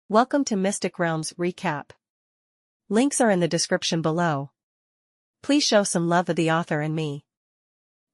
Welcome to Mystic Realms Recap. Links are in the description below. Please show some love of the author and me.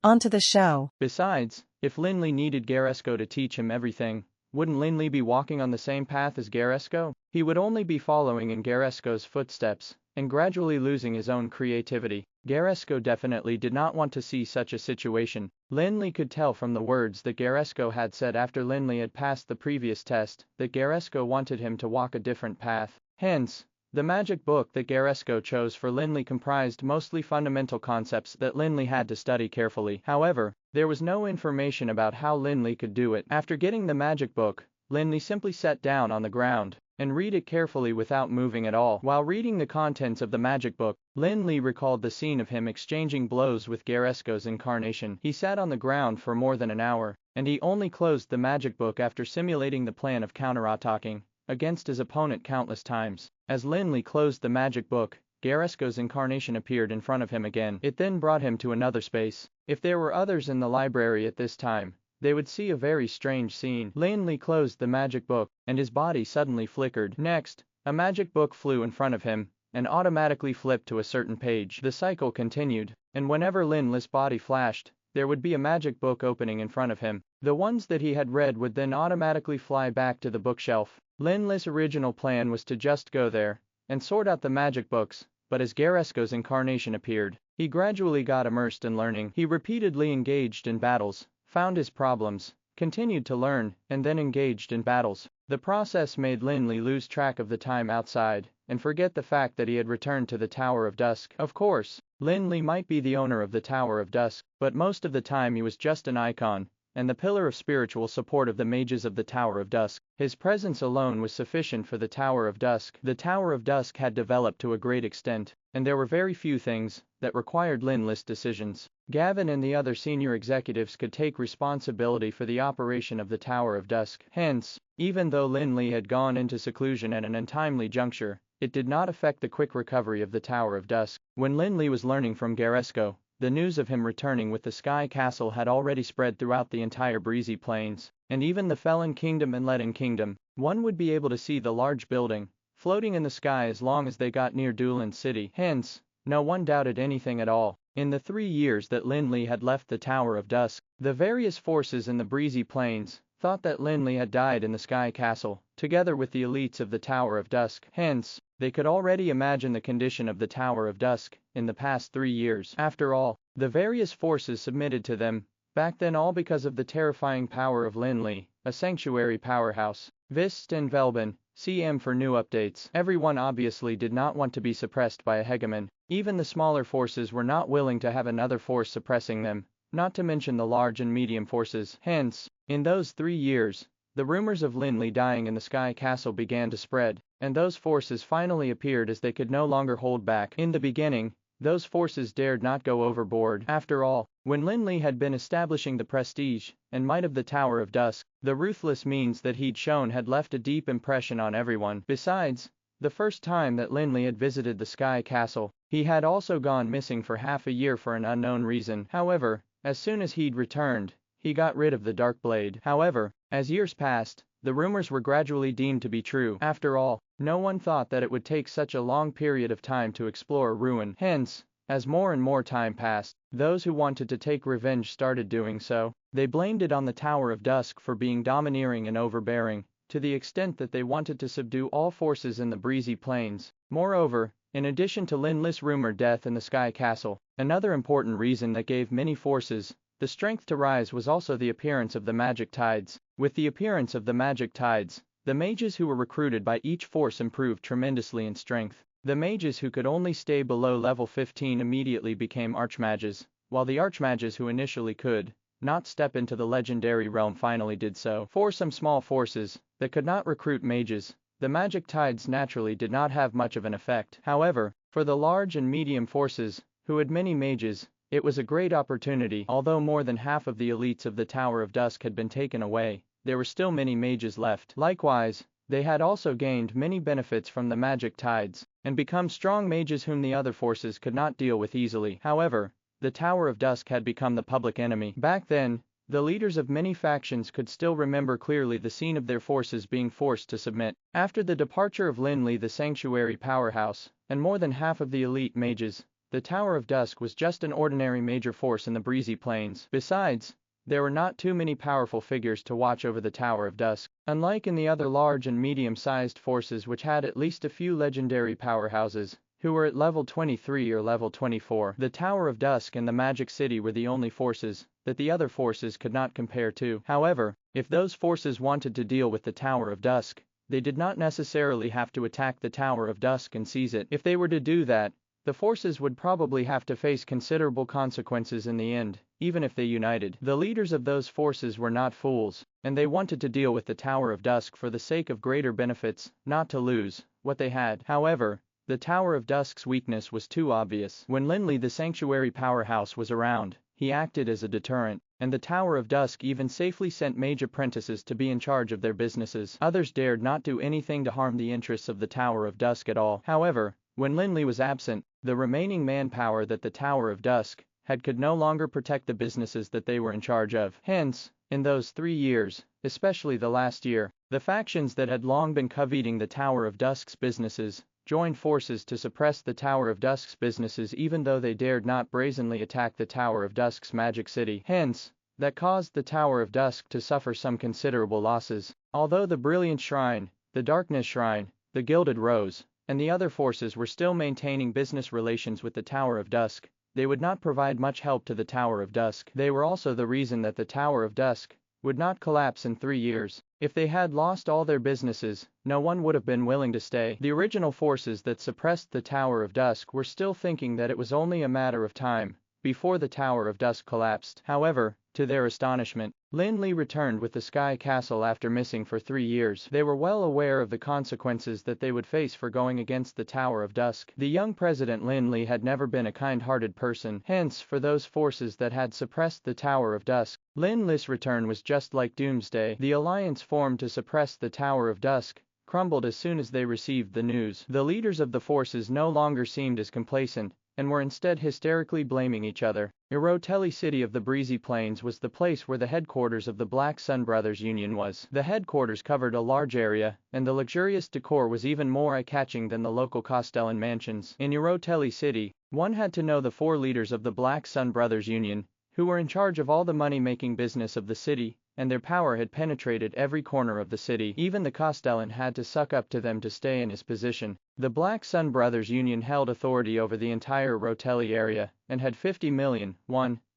On to the show. Besides, if Lin Li needed Garesco to teach him everything, wouldn't Lin Li be walking on the same path as Garesco? He would only be following in Garesco's footsteps, and gradually losing his own creativity. Garesco definitely did not want to see such a situation. Lin Li could tell from the words that Garesco had said after Lin Li had passed the previous test that Garesco wanted him to walk a different path. Hence, the magic book that Garesco chose for Lin Li comprised mostly fundamental concepts that Lin Li had to study carefully. However, there was no information about how Lin Li could do it. After getting the magic book, Lin Li simply sat down on the ground and read it carefully without moving at all. While reading the contents of the magic book, Lin Li recalled the scene of him exchanging blows with Garesco's incarnation. He sat on the ground for more than an hour, and he only closed the magic book after simulating the plan of counterattacking against his opponent countless times. As Lin Li closed the magic book, Garesco's incarnation appeared in front of him again. It then brought him to another space. If there were others in the library at this time, they would see a very strange scene. Lin Li closed the magic book, and his body suddenly flickered. Next, a magic book flew in front of him, and automatically flipped to a certain page. The cycle continued, and whenever Lin Li's body flashed, there would be a magic book opening in front of him. The ones that he had read would then automatically fly back to the bookshelf. Lin Li's original plan was to just go there and sort out the magic books, but as Garesco's incarnation appeared, he gradually got immersed in learning. He repeatedly engaged in battles, found his problems, continued to learn, and then engaged in battles. The process made Lin Li lose track of the time outside, and forget the fact that he had returned to the Tower of Dusk. Of course, Lin Li might be the owner of the Tower of Dusk, but most of the time he was just an icon, and the pillar of spiritual support of the mages of the Tower of Dusk. His presence alone was sufficient for the Tower of Dusk. The Tower of Dusk had developed to a great extent, and there were very few things that required Lin Li's decisions. Gavin and the other senior executives could take responsibility for the operation of the Tower of Dusk. Hence, even though Lin Li had gone into seclusion at an untimely juncture, it did not affect the quick recovery of the Tower of Dusk. When Lin Li was learning from Garesco, the news of him returning with the Sky Castle had already spread throughout the entire Breezy Plains, and even the Felon Kingdom and Leaden Kingdom. One would be able to see the large building floating in the sky as long as they got near Dueland City. Hence, no one doubted anything at all. In the 3 years that Lin Li had left the Tower of Dusk, the various forces in the Breezy Plains thought that Lin Li had died in the Sky Castle, together with the elites of the Tower of Dusk. Hence, they could already imagine the condition of the Tower of Dusk in the past 3 years. After all, the various forces submitted to them, back then, all because of the terrifying power of Lin Li, a sanctuary powerhouse. Vist and Velben, CM for new updates. Everyone obviously did not want to be suppressed by a hegemon. Even the smaller forces were not willing to have another force suppressing them, not to mention the large and medium forces. Hence, in those 3 years, the rumors of Lin Li dying in the Sky Castle began to spread, and those forces finally appeared as they could no longer hold back. In the beginning, those forces dared not go overboard. After all, when Lin Li had been establishing the prestige and might of the Tower of Dusk, the ruthless means that he'd shown had left a deep impression on everyone. Besides, the first time that Lin Li had visited the Sky Castle, he had also gone missing for half a year for an unknown reason. However, as soon as he'd returned, he got rid of the Dark Blade. However, as years passed, the rumors were gradually deemed to be true. After all, no one thought that it would take such a long period of time to explore ruin. Hence, as more and more time passed, those who wanted to take revenge started doing so. They blamed it on the Tower of Dusk for being domineering and overbearing, to the extent that they wanted to subdue all forces in the Breezy Plains. Moreover, in addition to Lin Li's rumored death in the Sky Castle, another important reason that gave many forces the strength to rise was also the appearance of the magic tides. With the appearance of the magic tides, the mages who were recruited by each force improved tremendously in strength. The mages who could only stay below level 15 immediately became archmages, while the archmages who initially could not step into the legendary realm finally did so. For some small forces that could not recruit mages, the magic tides naturally did not have much of an effect. However, for the large and medium forces who had many mages, it was a great opportunity. Although more than half of the elites of the Tower of Dusk had been taken away, there were still many mages left. Likewise, they had also gained many benefits from the magic tides, and become strong mages whom the other forces could not deal with easily. However, the Tower of Dusk had become the public enemy. Back then, The leaders of many factions could still remember clearly the scene of their forces being forced to submit. After the departure of Lin Li, the sanctuary powerhouse, and more than half of the elite mages, the Tower of Dusk was just an ordinary major force in the breezy plains. Besides, there were not too many powerful figures to watch over the Tower of Dusk. Unlike in the other large and medium-sized forces which had at least a few legendary powerhouses, who were at level 23 or level 24, the Tower of Dusk and the Magic City were the only forces that the other forces could not compare to. However, if those forces wanted to deal with the Tower of Dusk, they did not necessarily have to attack the Tower of Dusk and seize it. If they were to do that, the forces would probably have to face considerable consequences in the end, even if they united. The leaders of those forces were not fools, and they wanted to deal with the Tower of Dusk for the sake of greater benefits, not to lose what they had. However, the Tower of Dusk's weakness was too obvious. When Lin Li, the sanctuary powerhouse, was around, he acted as a deterrent, and the Tower of Dusk even safely sent mage apprentices to be in charge of their businesses. Others dared not do anything to harm the interests of the Tower of Dusk at all. However, when Lin Li was absent, the remaining manpower that the Tower of Dusk had could no longer protect the businesses that they were in charge of. Hence, in those 3 years, especially the last year, the factions that had long been coveting the Tower of Dusk's businesses joined forces to suppress the Tower of Dusk's businesses, even though they dared not brazenly attack the Tower of Dusk's magic city. Hence, that caused the Tower of Dusk to suffer some considerable losses. Although the Brilliant Shrine, the Darkness Shrine, the Gilded Rose, and the other forces were still maintaining business relations with the Tower of Dusk, they would not provide much help to the Tower of Dusk. They were also the reason that the Tower of Dusk would not collapse in 3 years. If they had lost all their businesses, no one would have been willing to stay. The original forces that suppressed the Tower of Dusk were still thinking that it was only a matter of time before the Tower of Dusk collapsed. However, to their astonishment, Lin Li returned with the Sky Castle after missing for 3 years. They were well aware of the consequences that they would face for going against the Tower of Dusk. The young president Lin Li had never been a kind-hearted person. Hence, for those forces that had suppressed the Tower of Dusk, Lin Li's return was just like doomsday. The alliance formed to suppress the Tower of Dusk crumbled as soon as they received the news. The leaders of the forces no longer seemed as complacent, and were instead hysterically blaming each other. Iroteli City of the Breezy Plains was the place where the headquarters of the Black Sun Brothers Union was. The headquarters covered a large area, and the luxurious decor was even more eye-catching than the local Castellan mansions. In Iroteli City, one had to know the 4 leaders of the Black Sun Brothers Union, who were in charge of all the money-making business of the city, and their power had penetrated every corner of the city. Even the Castellan had to suck up to them to stay in his position. The Black Sun Brothers Union held authority over the entire Iroteli area, and had 50 million,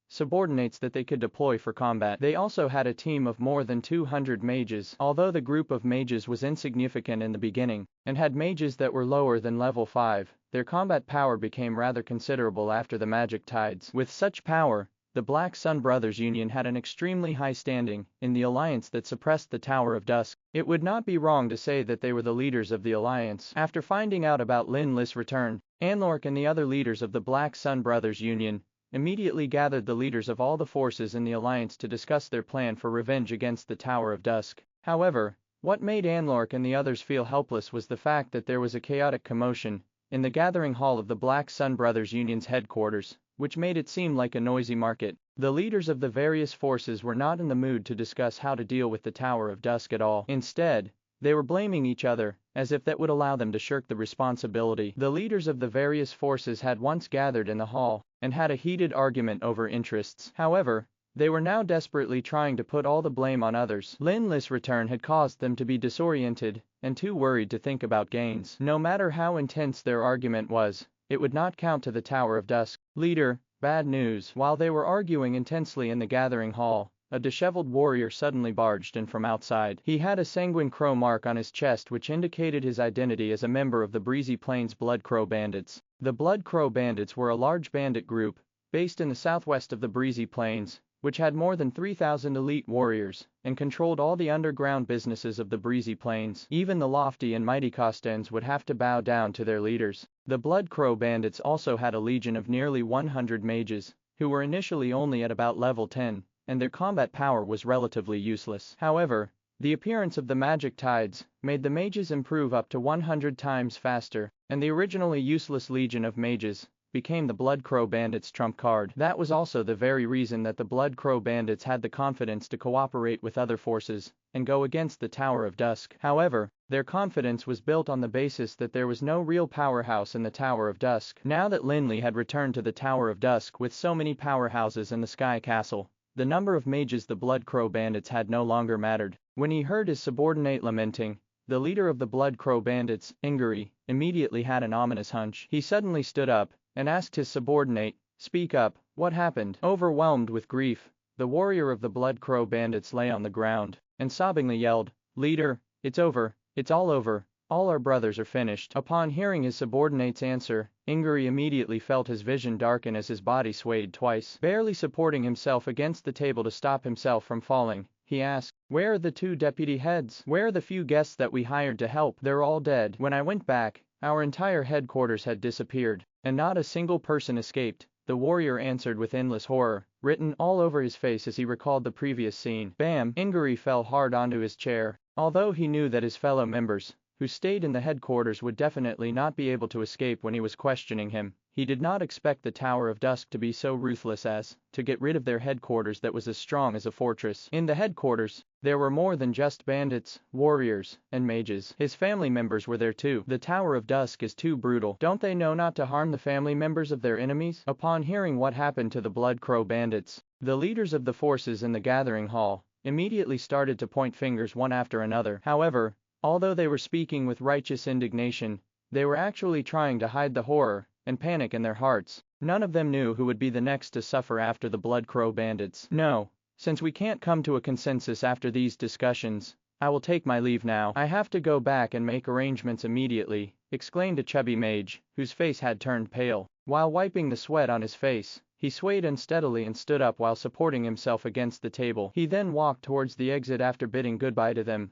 subordinates that they could deploy for combat. They also had a team of more than 200 mages. Although the group of mages was insignificant in the beginning, and had mages that were lower than level 5, their combat power became rather considerable after the magic tides. With such power, the Black Sun Brothers Union had an extremely high standing in the alliance that suppressed the Tower of Dusk. It would not be wrong to say that they were the leaders of the alliance. After finding out about Lin Li's return, Anlork and the other leaders of the Black Sun Brothers Union immediately gathered the leaders of all the forces in the alliance to discuss their plan for revenge against the Tower of Dusk. However, what made Anlork and the others feel helpless was the fact that there was a chaotic commotion in the gathering hall of the Black Sun Brothers Union's headquarters, which made it seem like a noisy market. The leaders of the various forces were not in the mood to discuss how to deal with the Tower of Dusk at all. Instead, they were blaming each other, as if that would allow them to shirk the responsibility. The leaders of the various forces had once gathered in the hall, and had a heated argument over interests. However, they were now desperately trying to put all the blame on others. Lin Li's return had caused them to be disoriented, and too worried to think about gains. No matter how intense their argument was, it would not count to the Tower of Dusk. Leader, bad news. While they were arguing intensely in the gathering hall, a disheveled warrior suddenly barged in from outside. He had a sanguine crow mark on his chest which indicated his identity as a member of the Breezy Plains Blood Crow Bandits. The Blood Crow Bandits were a large bandit group, based in the southwest of the Breezy Plains, which had more than 3,000 elite warriors, and controlled all the underground businesses of the Breezy Plains. Even the lofty and mighty Costans would have to bow down to their leaders. The Blood Crow Bandits also had a legion of nearly 100 mages, who were initially only at about level 10, and their combat power was relatively useless. However, the appearance of the magic tides made the mages improve up to 100 times faster, and the originally useless legion of mages became the Blood Crow Bandits' trump card. That was also the very reason that the Blood Crow Bandits had the confidence to cooperate with other forces and go against the Tower of Dusk. However, their confidence was built on the basis that there was no real powerhouse in the Tower of Dusk. Now that Lin Li had returned to the Tower of Dusk with so many powerhouses in the Sky Castle, the number of mages the Blood Crow Bandits had no longer mattered. When he heard his subordinate lamenting, the leader of the Blood Crow Bandits, Ingari, immediately had an ominous hunch. He suddenly stood up and asked his subordinate, "Speak up, what happened?" Overwhelmed with grief, the warrior of the Blood Crow Bandits lay on the ground and sobbingly yelled, "Leader, it's over, it's all over, all our brothers are finished." Upon hearing his subordinate's answer, Ingari immediately felt his vision darken as his body swayed twice. Barely supporting himself against the table to stop himself from falling, he asked, "Where are the 2 deputy heads? Where are the few guests that we hired to help?" "They're all dead. When I went back, our entire headquarters had disappeared, and not a single person escaped," the warrior answered with endless horror written all over his face as he recalled the previous scene. Bam! Ingari fell hard onto his chair. Although he knew that his fellow members, who stayed in the headquarters, would definitely not be able to escape when he was questioning him, he did not expect the Tower of Dusk to be so ruthless as to get rid of their headquarters that was as strong as a fortress. In the headquarters, there were more than just bandits, warriors, and mages. His family members were there too. The Tower of Dusk is too brutal. Don't they know not to harm the family members of their enemies? Upon hearing what happened to the Blood Crow Bandits, the leaders of the forces in the gathering hall immediately started to point fingers one after another. However, although they were speaking with righteous indignation, they were actually trying to hide the horror and panic in their hearts. None of them knew who would be the next to suffer after the Blood Crow Bandits. "No, since we can't come to a consensus after these discussions, I will take my leave now. I have to go back and make arrangements immediately," exclaimed a chubby mage, whose face had turned pale. While wiping the sweat on his face, he swayed unsteadily and stood up while supporting himself against the table. He then walked towards the exit after bidding goodbye to them.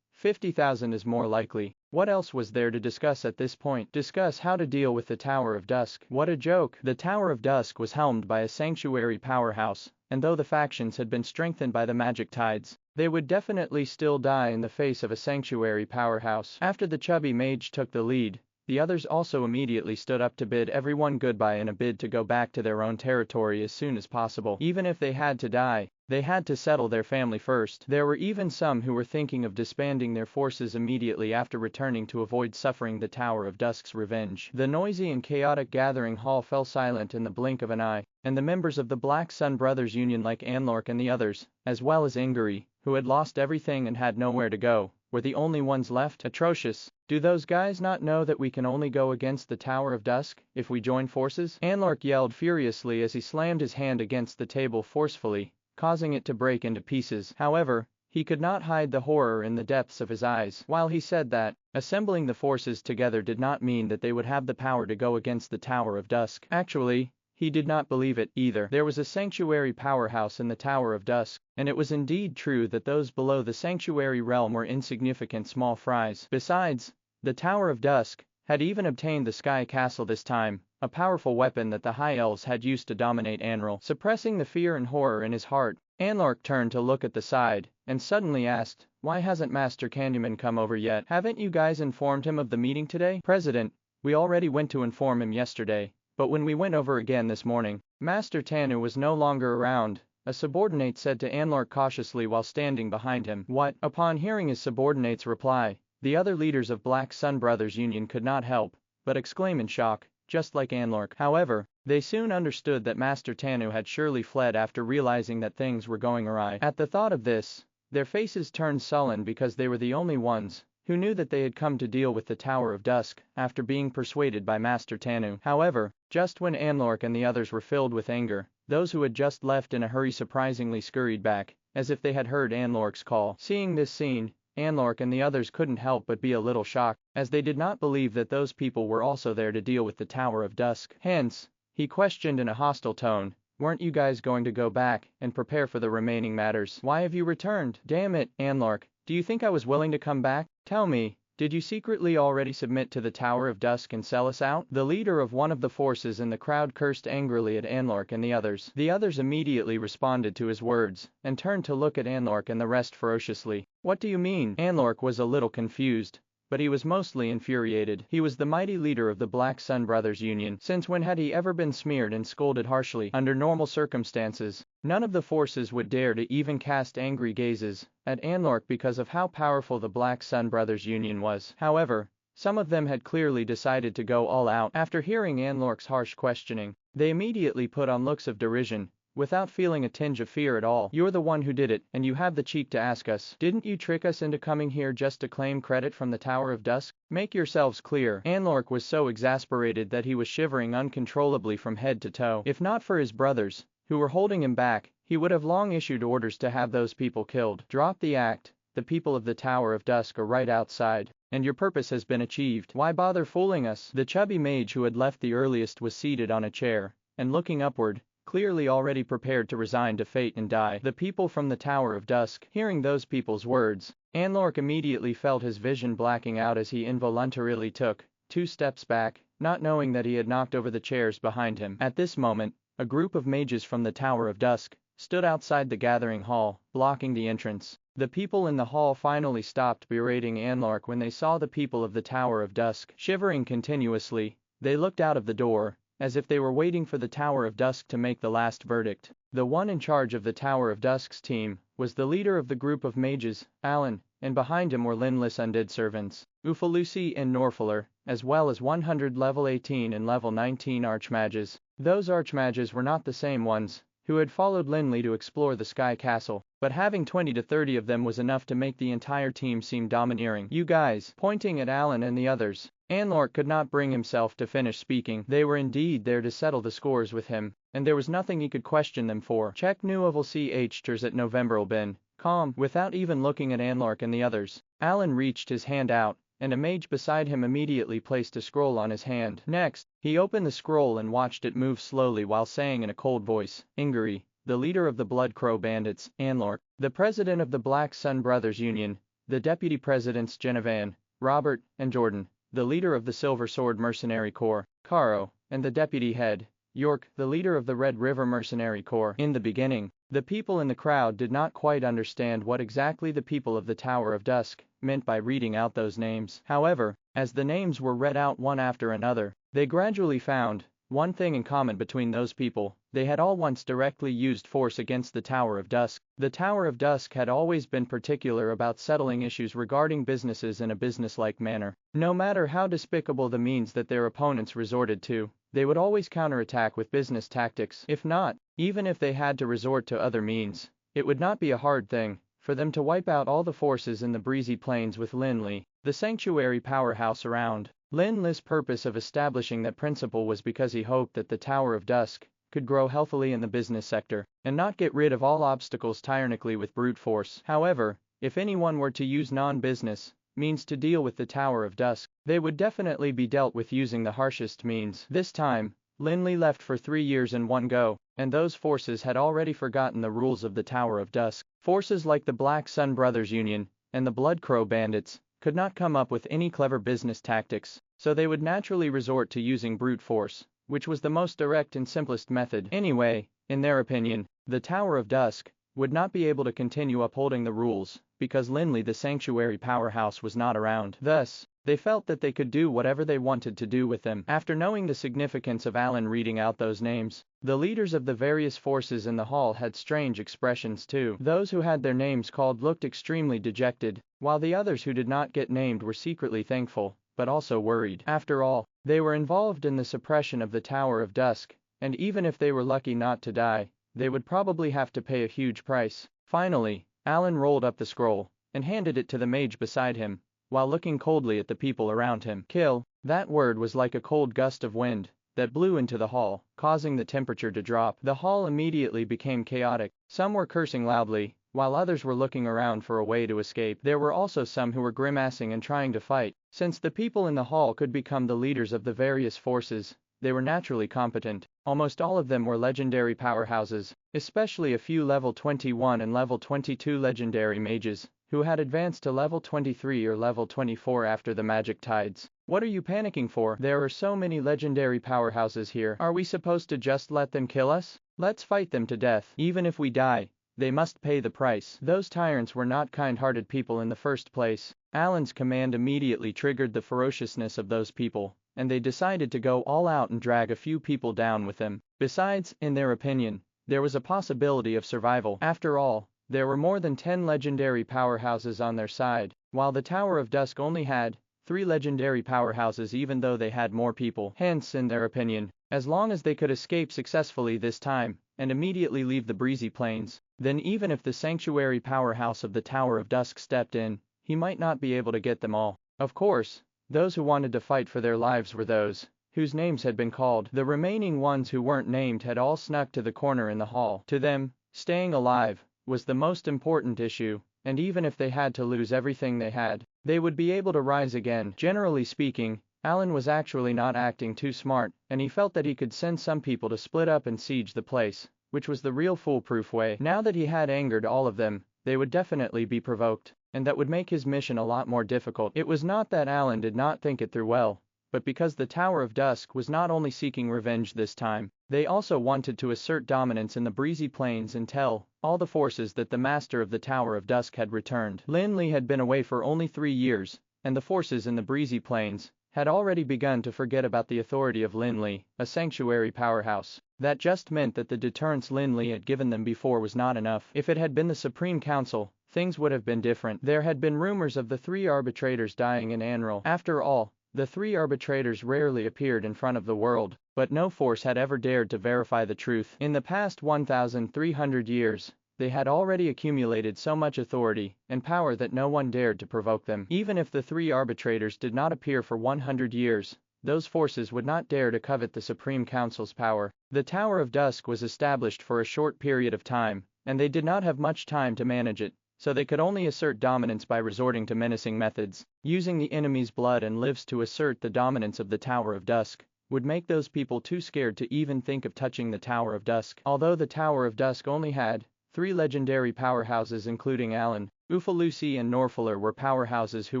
50,000 is more likely. What else was there to discuss at this point? Discuss how to deal with the Tower of Dusk. What a joke! The Tower of Dusk was helmed by a sanctuary powerhouse, and though the factions had been strengthened by the magic tides, they would definitely still die in the face of a sanctuary powerhouse. After the chubby mage took the lead, the others also immediately stood up to bid everyone goodbye in a bid to go back to their own territory as soon as possible. Even if they had to die, they had to settle their family first. There were even some who were thinking of disbanding their forces immediately after returning to avoid suffering the Tower of Dusk's revenge. The noisy and chaotic gathering hall fell silent in the blink of an eye, and the members of the Black Sun Brothers Union like Anlork and the others, as well as Ingari, who had lost everything and had nowhere to go, were the only ones left. Atrocious. Do those guys not know that we can only go against the Tower of Dusk if we join forces? Anlork yelled furiously as he slammed his hand against the table forcefully, causing it to break into pieces. However, he could not hide the horror in the depths of his eyes. While he said that, assembling the forces together did not mean that they would have the power to go against the Tower of Dusk. Actually, he did not believe it either. There was a sanctuary powerhouse in the Tower of Dusk, and it was indeed true that those below the sanctuary realm were insignificant small fries. Besides, the Tower of Dusk had even obtained the Sky Castle this time, a powerful weapon that the High Elves had used to dominate Anral. Suppressing the fear and horror in his heart, Anlork turned to look at the side, and suddenly asked, "Why hasn't Master Candyman come over yet? Haven't you guys informed him of the meeting today?" "President, we already went to inform him yesterday, but when we went over again this morning, Master Tanu was no longer around," a subordinate said to Anlork cautiously while standing behind him. "What?" Upon hearing his subordinate's reply, the other leaders of Black Sun Brothers Union could not help but exclaim in shock, just like Anlork. However, they soon understood that Master Tanu had surely fled after realizing that things were going awry. At the thought of this, their faces turned sullen because they were the only ones who knew that they had come to deal with the Tower of Dusk after being persuaded by Master Tanu. However, just when Anlork and the others were filled with anger, those who had just left in a hurry surprisingly scurried back, as if they had heard Anlork's call. Seeing this scene, Anlork and the others couldn't help but be a little shocked, as they did not believe that those people were also there to deal with the Tower of Dusk. Hence, he questioned in a hostile tone, "Weren't you guys going to go back and prepare for the remaining matters? Why have you returned?" "Damn it, Anlork, do you think I was willing to come back? Tell me, did you secretly already submit to the Tower of Dusk and sell us out?" The leader of one of the forces in the crowd cursed angrily at Anlork and the others. The others immediately responded to his words, and turned to look at Anlork and the rest ferociously. "What do you mean?" Anlork was a little confused, but he was mostly infuriated. He was the mighty leader of the Black Sun Brothers Union. Since when had he ever been smeared and scolded harshly? Under normal circumstances, none of the forces would dare to even cast angry gazes at Anlork because of how powerful the Black Sun Brothers Union was. However, some of them had clearly decided to go all out. After hearing Anlork's harsh questioning, they immediately put on looks of derision, without feeling a tinge of fear at all. "You're the one who did it, and you have the cheek to ask us. Didn't you trick us into coming here just to claim credit from the Tower of Dusk? Make yourselves clear." Anlork was so exasperated that he was shivering uncontrollably from head to toe. If not for his brothers, who were holding him back, he would have long issued orders to have those people killed. "Drop the act. The people of the Tower of Dusk are right outside, and your purpose has been achieved. Why bother fooling us?" The chubby mage who had left the earliest was seated on a chair, and looking upward, clearly already prepared to resign to fate and die. "The people from the Tower of Dusk." Hearing those people's words, Anlork immediately felt his vision blacking out as he involuntarily took 2 steps back, not knowing that he had knocked over the chairs behind him. At this moment, a group of mages from the Tower of Dusk stood outside the gathering hall, blocking the entrance. The people in the hall finally stopped berating Anlork when they saw the people of the Tower of Dusk. Shivering continuously, they looked out of the door, as if they were waiting for the Tower of Dusk to make the last verdict. The one in charge of the Tower of Dusk's team was the leader of the group of mages, Alan, and behind him were Lin Li's undead servants, Ufalusi and Norfaler, as well as 100 level 18 and level 19 archmages. Those archmages were not the same ones who had followed Lin Li to explore the Sky Castle, but having 20 to 30 of them was enough to make the entire team seem domineering. "You guys," pointing at Alan and the others. Anlork could not bring himself to finish speaking. They were indeed there to settle the scores with him, and there was nothing he could question them for. "Check new CH'ters at November'll been calm." Without even looking at Anlork and the others, Alan reached his hand out, and a mage beside him immediately placed a scroll on his hand. Next, he opened the scroll and watched it move slowly while saying in a cold voice, "Ingari, the leader of the Blood Crow Bandits, Anlork, the president of the Black Sun Brothers Union, the deputy presidents Genevan, Robert, and Jordan, the leader of the Silver Sword Mercenary Corps, Caro, and the deputy head, York, the leader of the Red River Mercenary Corps." In the beginning, the people in the crowd did not quite understand what exactly the people of the Tower of Dusk meant by reading out those names. However, as the names were read out one after another, they gradually found one thing in common between those people: they had all once directly used force against the Tower of Dusk. The Tower of Dusk had always been particular about settling issues regarding businesses in a businesslike manner. No matter how despicable the means that their opponents resorted to, they would always counterattack with business tactics. If not, even if they had to resort to other means, it would not be a hard thing for them to wipe out all the forces in the breezy plains with Lin Li, the sanctuary powerhouse around. Lin Li's purpose of establishing that principle was because he hoped that the Tower of Dusk could grow healthily in the business sector, and not get rid of all obstacles tyrannically with brute force. However, if anyone were to use non-business means to deal with the Tower of Dusk, they would definitely be dealt with using the harshest means. This time, Lin Li left for 3 years in one go, and those forces had already forgotten the rules of the Tower of Dusk. Forces like the Black Sun Brothers Union and the Blood Crow Bandits could not come up with any clever business tactics, so they would naturally resort to using brute force, which was the most direct and simplest method. Anyway, in their opinion, the Tower of Dusk would not be able to continue upholding the rules because Lin Li, the sanctuary powerhouse, was not around. Thus, they felt that they could do whatever they wanted to do with them. After knowing the significance of Alan reading out those names, the leaders of the various forces in the hall had strange expressions too. Those who had their names called looked extremely dejected, while the others who did not get named were secretly thankful, but also worried. After all, they were involved in the suppression of the Tower of Dusk, and even if they were lucky not to die, they would probably have to pay a huge price. Finally, Alan rolled up the scroll and handed it to the mage beside him, while looking coldly at the people around him. "Kill." That word was like a cold gust of wind that blew into the hall, causing the temperature to drop. The hall immediately became chaotic. Some were cursing loudly, while others were looking around for a way to escape. There were also some who were grimacing and trying to fight. Since the people in the hall could become the leaders of the various forces, they were naturally competent. Almost all of them were legendary powerhouses, especially a few level 21 and level 22 legendary mages, who had advanced to level 23 or level 24 after the magic tides. "What are you panicking for? There are so many legendary powerhouses here. Are we supposed to just let them kill us? Let's fight them to death. Even if we die, they must pay the price. Those tyrants were not kind-hearted people in the first place. Alan's command immediately triggered the ferociousness of those people, and they decided to go all out and drag a few people down with them. Besides, in their opinion, there was a possibility of survival. After all, there were more than 10 legendary powerhouses on their side, while the Tower of Dusk only had 3 legendary powerhouses, even though they had more people. Hence, in their opinion, as long as they could escape successfully this time, and immediately leave the breezy plains, then even if the sanctuary powerhouse of the Tower of Dusk stepped in, he might not be able to get them all. Of course, those who wanted to fight for their lives were those whose names had been called. The remaining ones who weren't named had all snuck to the corner in the hall. To them, staying alive was the most important issue, and even if they had to lose everything they had, they would be able to rise again. Generally speaking, Alan was actually not acting too smart, and he felt that he could send some people to split up and siege the place, which was the real foolproof way. Now that he had angered all of them, they would definitely be provoked, and that would make his mission a lot more difficult. It was not that Alan did not think it through well, but because the Tower of Dusk was not only seeking revenge this time, they also wanted to assert dominance in the breezy plains and tell all the forces that the master of the Tower of Dusk had returned. Lin Li had been away for only 3 years, and the forces in the breezy plains had already begun to forget about the authority of Lin Li, a sanctuary powerhouse. That just meant that the deterrence Lin Li had given them before was not enough. If it had been the Supreme Council, things would have been different. There had been rumors of the 3 arbitrators dying in Anral. After all, the 3 arbitrators rarely appeared in front of the world, but no force had ever dared to verify the truth. In the past 1,300 years, they had already accumulated so much authority and power that no one dared to provoke them. Even if the 3 arbitrators did not appear for 100 years, those forces would not dare to covet the Supreme Council's power. The Tower of Dusk was established for a short period of time, and they did not have much time to manage it, so they could only assert dominance by resorting to menacing methods. Using the enemy's blood and lives to assert the dominance of the Tower of Dusk would make those people too scared to even think of touching the Tower of Dusk. Although the Tower of Dusk only had 3 legendary powerhouses including Alan, Ufalusi and Norfaller were powerhouses who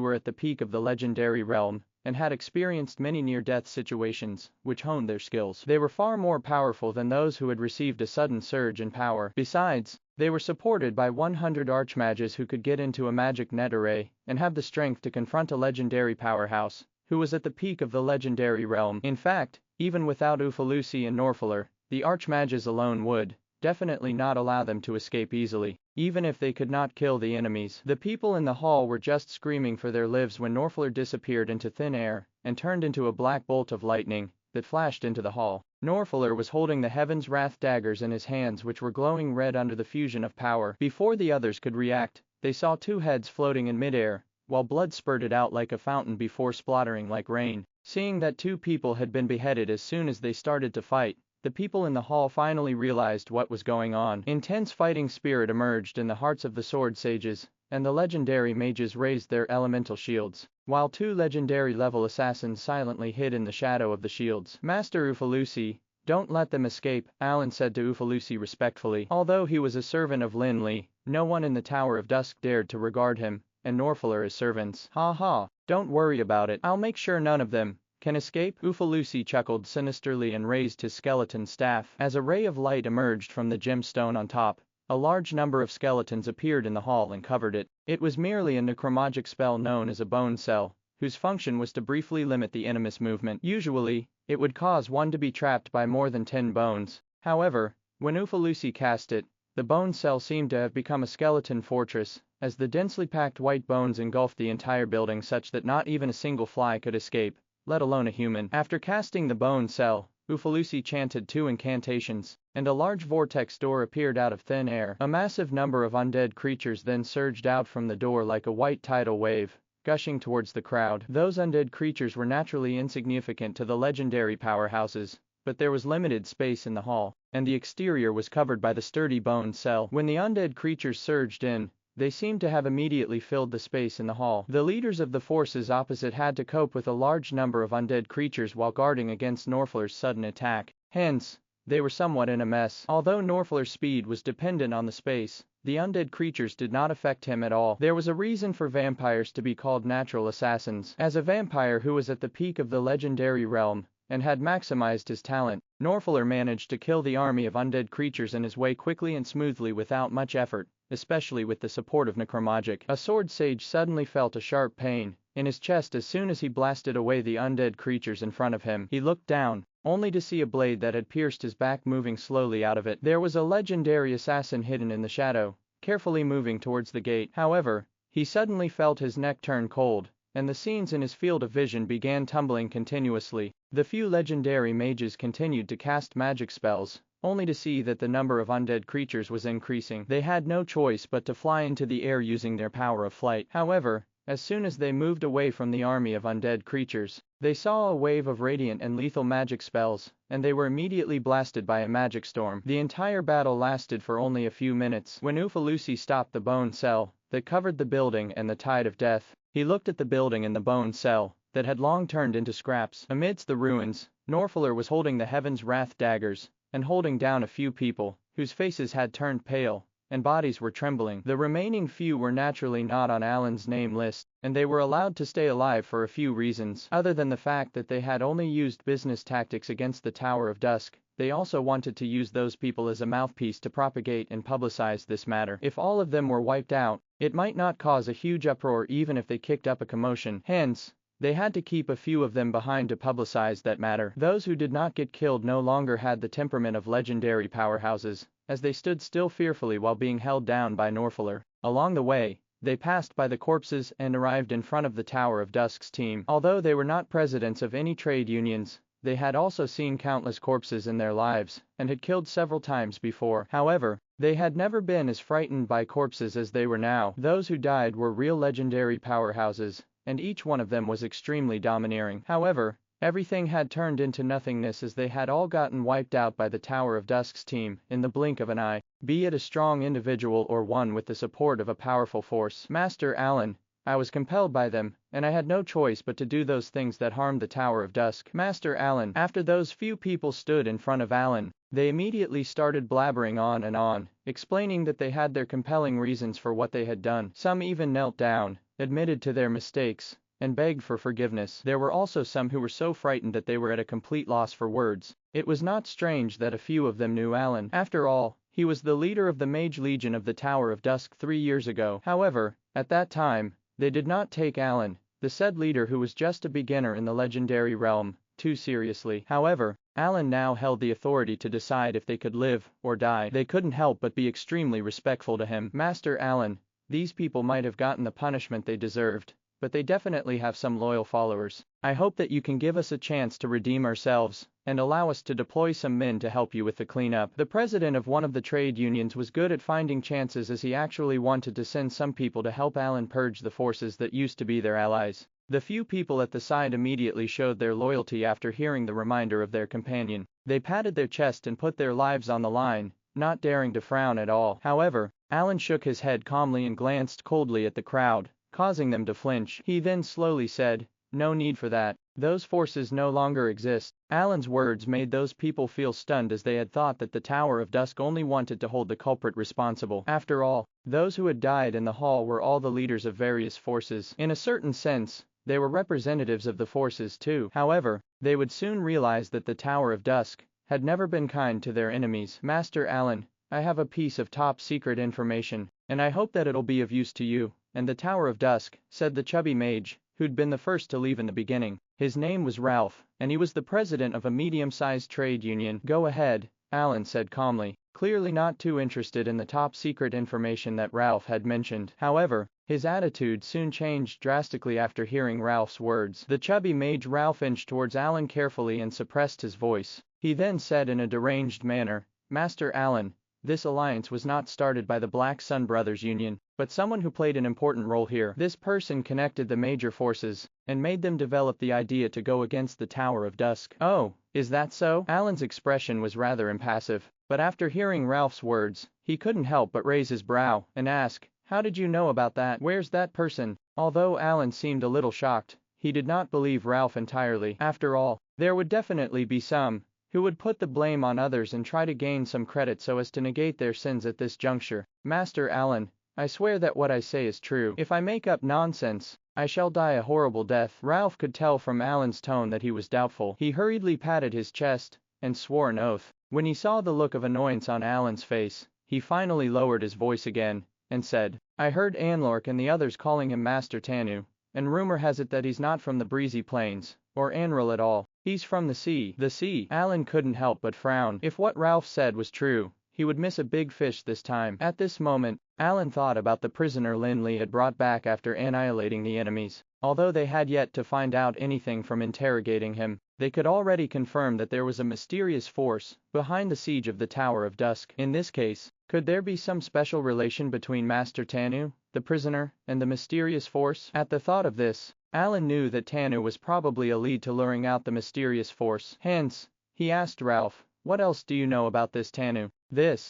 were at the peak of the legendary realm, and had experienced many near-death situations, which honed their skills. They were far more powerful than those who had received a sudden surge in power. Besides, they were supported by 100 archmages who could get into a magic net array, and have the strength to confront a legendary powerhouse, who was at the peak of the legendary realm. In fact, even without Ufalusi and Norfaller, the archmages alone would definitely not allow them to escape easily, even if they could not kill the enemies. The people in the hall were just screaming for their lives when Norfaller disappeared into thin air and turned into a black bolt of lightning that flashed into the hall. Norfaller was holding the Heaven's Wrath daggers in his hands, which were glowing red under the fusion of power. Before the others could react, they saw 2 heads floating in midair, while blood spurted out like a fountain before splattering like rain. Seeing that 2 people had been beheaded as soon as they started to fight, the people in the hall finally realized what was going on. Intense fighting spirit emerged in the hearts of the sword sages, and the legendary mages raised their elemental shields, while 2 legendary level assassins silently hid in the shadow of the shields. Master Ufalusi, don't let them escape, Alan said to Ufalusi respectfully. Although he was a servant of Lin Li, no one in the Tower of Dusk dared to regard him and Norfaller as servants. Ha ha, don't worry about it, I'll make sure none of them can escape. Ufalusi chuckled sinisterly and raised his skeleton staff. As a ray of light emerged from the gemstone on top, a large number of skeletons appeared in the hall and covered it. It was merely a necromagic spell known as a bone cell, whose function was to briefly limit the enemy's movement. Usually, it would cause one to be trapped by more than 10 bones. However, when Ufalusi cast it, the bone cell seemed to have become a skeleton fortress, as the densely packed white bones engulfed the entire building such that not even a single fly could escape, let alone a human. After casting the bone cell, Ufalusi chanted 2 incantations, and a large vortex door appeared out of thin air. A massive number of undead creatures then surged out from the door like a white tidal wave, gushing towards the crowd. Those undead creatures were naturally insignificant to the legendary powerhouses, but there was limited space in the hall, and the exterior was covered by the sturdy bone cell. When the undead creatures surged in, they seemed to have immediately filled the space in the hall. The leaders of the forces opposite had to cope with a large number of undead creatures while guarding against Norfaller's sudden attack. Hence, they were somewhat in a mess. Although Norfaller's speed was dependent on the space, the undead creatures did not affect him at all. There was a reason for vampires to be called natural assassins. As a vampire who was at the peak of the legendary realm, and had maximized his talent. Norfaller managed to kill the army of undead creatures in his way quickly and smoothly without much effort, especially with the support of necromagic. A sword sage suddenly felt a sharp pain in his chest as soon as he blasted away the undead creatures in front of him. He looked down, only to see a blade that had pierced his back moving slowly out of it. There was a legendary assassin hidden in the shadow, carefully moving towards the gate. However, he suddenly felt his neck turn cold, and the scenes in his field of vision began tumbling continuously. The few legendary mages continued to cast magic spells, only to see that the number of undead creatures was increasing. They had no choice but to fly into the air using their power of flight. However, as soon as they moved away from the army of undead creatures, they saw a wave of radiant and lethal magic spells, and they were immediately blasted by a magic storm. The entire battle lasted for only a few minutes. When Ufalusi stopped the bone cell that covered the building and the tide of death, he looked at the building and the bone cell that had long turned into scraps. Amidst the ruins, Norfaller was holding the Heaven's Wrath daggers and holding down a few people whose faces had turned pale and bodies were trembling. The remaining few were naturally not on Alan's name list, and they were allowed to stay alive for a few reasons. Other than the fact that they had only used business tactics against the Tower of Dusk, they also wanted to use those people as a mouthpiece to propagate and publicize this matter. If all of them were wiped out, it might not cause a huge uproar even if they kicked up a commotion. Hence, they had to keep a few of them behind to publicize that matter. Those who did not get killed no longer had the temperament of legendary powerhouses, as they stood still fearfully while being held down by Norfaller. Along the way, they passed by the corpses and arrived in front of the Tower of Dusk's team. Although they were not presidents of any trade unions, they had also seen countless corpses in their lives, and had killed several times before. However, they had never been as frightened by corpses as they were now. Those who died were real legendary powerhouses, and each one of them was extremely domineering. However, everything had turned into nothingness as they had all gotten wiped out by the Tower of Dusk's team in the blink of an eye, be it a strong individual or one with the support of a powerful force. Master Alan, I was compelled by them, and I had no choice but to do those things that harmed the Tower of Dusk. Master Alan. After those few people stood in front of Alan, they immediately started blabbering on, explaining that they had their compelling reasons for what they had done. Some even knelt down, admitted to their mistakes, and begged for forgiveness. There were also some who were so frightened that they were at a complete loss for words. It was not strange that a few of them knew Alan. After all, he was the leader of the Mage Legion of the Tower of Dusk 3 years ago. However, at that time, they did not take Alan, the said leader who was just a beginner in the legendary realm, too seriously. However, Alan now held the authority to decide if they could live or die. They couldn't help but be extremely respectful to him. Master Alan, these people might have gotten the punishment they deserved, but they definitely have some loyal followers. I hope that you can give us a chance to redeem ourselves, and allow us to deploy some men to help you with the cleanup. The president of one of the trade unions was good at finding chances, as he actually wanted to send some people to help Alan purge the forces that used to be their allies. The few people at the side immediately showed their loyalty after hearing the reminder of their companion. They patted their chest and put their lives on the line, not daring to frown at all. However, Alan shook his head calmly and glanced coldly at the crowd, causing them to flinch. He then slowly said, "No need for that. Those forces no longer exist." Alan's words made those people feel stunned, as they had thought that the Tower of Dusk only wanted to hold the culprit responsible. After all, those who had died in the hall were all the leaders of various forces. In a certain sense, they were representatives of the forces too. However, they would soon realize that the Tower of Dusk had never been kind to their enemies. Master Alan, I have a piece of top secret information, and I hope that it'll be of use to you and the Tower of Dusk, said the chubby mage, who'd been the first to leave in the beginning. His name was Ralph, and he was the president of a medium-sized trade union. Go ahead, Alan said calmly, clearly not too interested in the top secret information that Ralph had mentioned. However, his attitude soon changed drastically after hearing Ralph's words. The chubby mage Ralph inched towards Alan carefully and suppressed his voice. He then said in a deranged manner, "Master Alan, this alliance was not started by the Black Sun Brothers Union, but someone who played an important role here. This person connected the major forces, and made them develop the idea to go against the Tower of Dusk." "Oh, is that so?" Alan's expression was rather impassive, but after hearing Ralph's words, he couldn't help but raise his brow and ask, "How did you know about that? Where's that person?" Although Alan seemed a little shocked, he did not believe Ralph entirely. After all, there would definitely be some who would put the blame on others and try to gain some credit so as to negate their sins at this juncture. "Master Alan, I swear that what I say is true. If I make up nonsense, I shall die a horrible death. Ralph could tell from Alan's tone that he was doubtful. He hurriedly patted his chest and swore an oath. When he saw the look of annoyance on Alan's face, he finally lowered his voice again and said, I heard Anlork and the others calling him Master Tanu, and rumor has it that he's not from the breezy plains, or Anril at all. He's from the sea. The sea. Alan couldn't help but frown. If what Ralph said was true, he would miss a big fish this time. At this moment, Alan thought about the prisoner Lin Li had brought back after annihilating the enemies. Although they had yet to find out anything from interrogating him, they could already confirm that there was a mysterious force behind the siege of the Tower of Dusk. In this case, could there be some special relation between Master Tanu, the prisoner, and the mysterious force? At the thought of this, Alan knew that Tanu was probably a lead to luring out the mysterious force. Hence, he asked Ralph, what else do you know about this Tanu?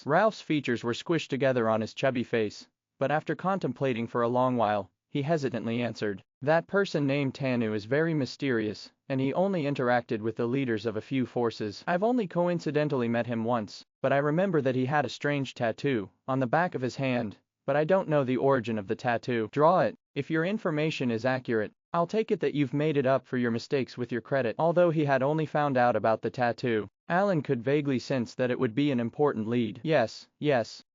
Ralph's features were squished together on his chubby face, but after contemplating for a long while, he hesitantly answered, that person named Tanu is very mysterious, and he only interacted with the leaders of a few forces. I've only coincidentally met him once, but I remember that he had a strange tattoo on the back of his hand, but I don't know the origin of the tattoo. Draw it. If your information is accurate, I'll take it that you've made it up for your mistakes with your credit. Although he had only found out about the tattoo, Alan could vaguely sense that it would be an important lead. Yes,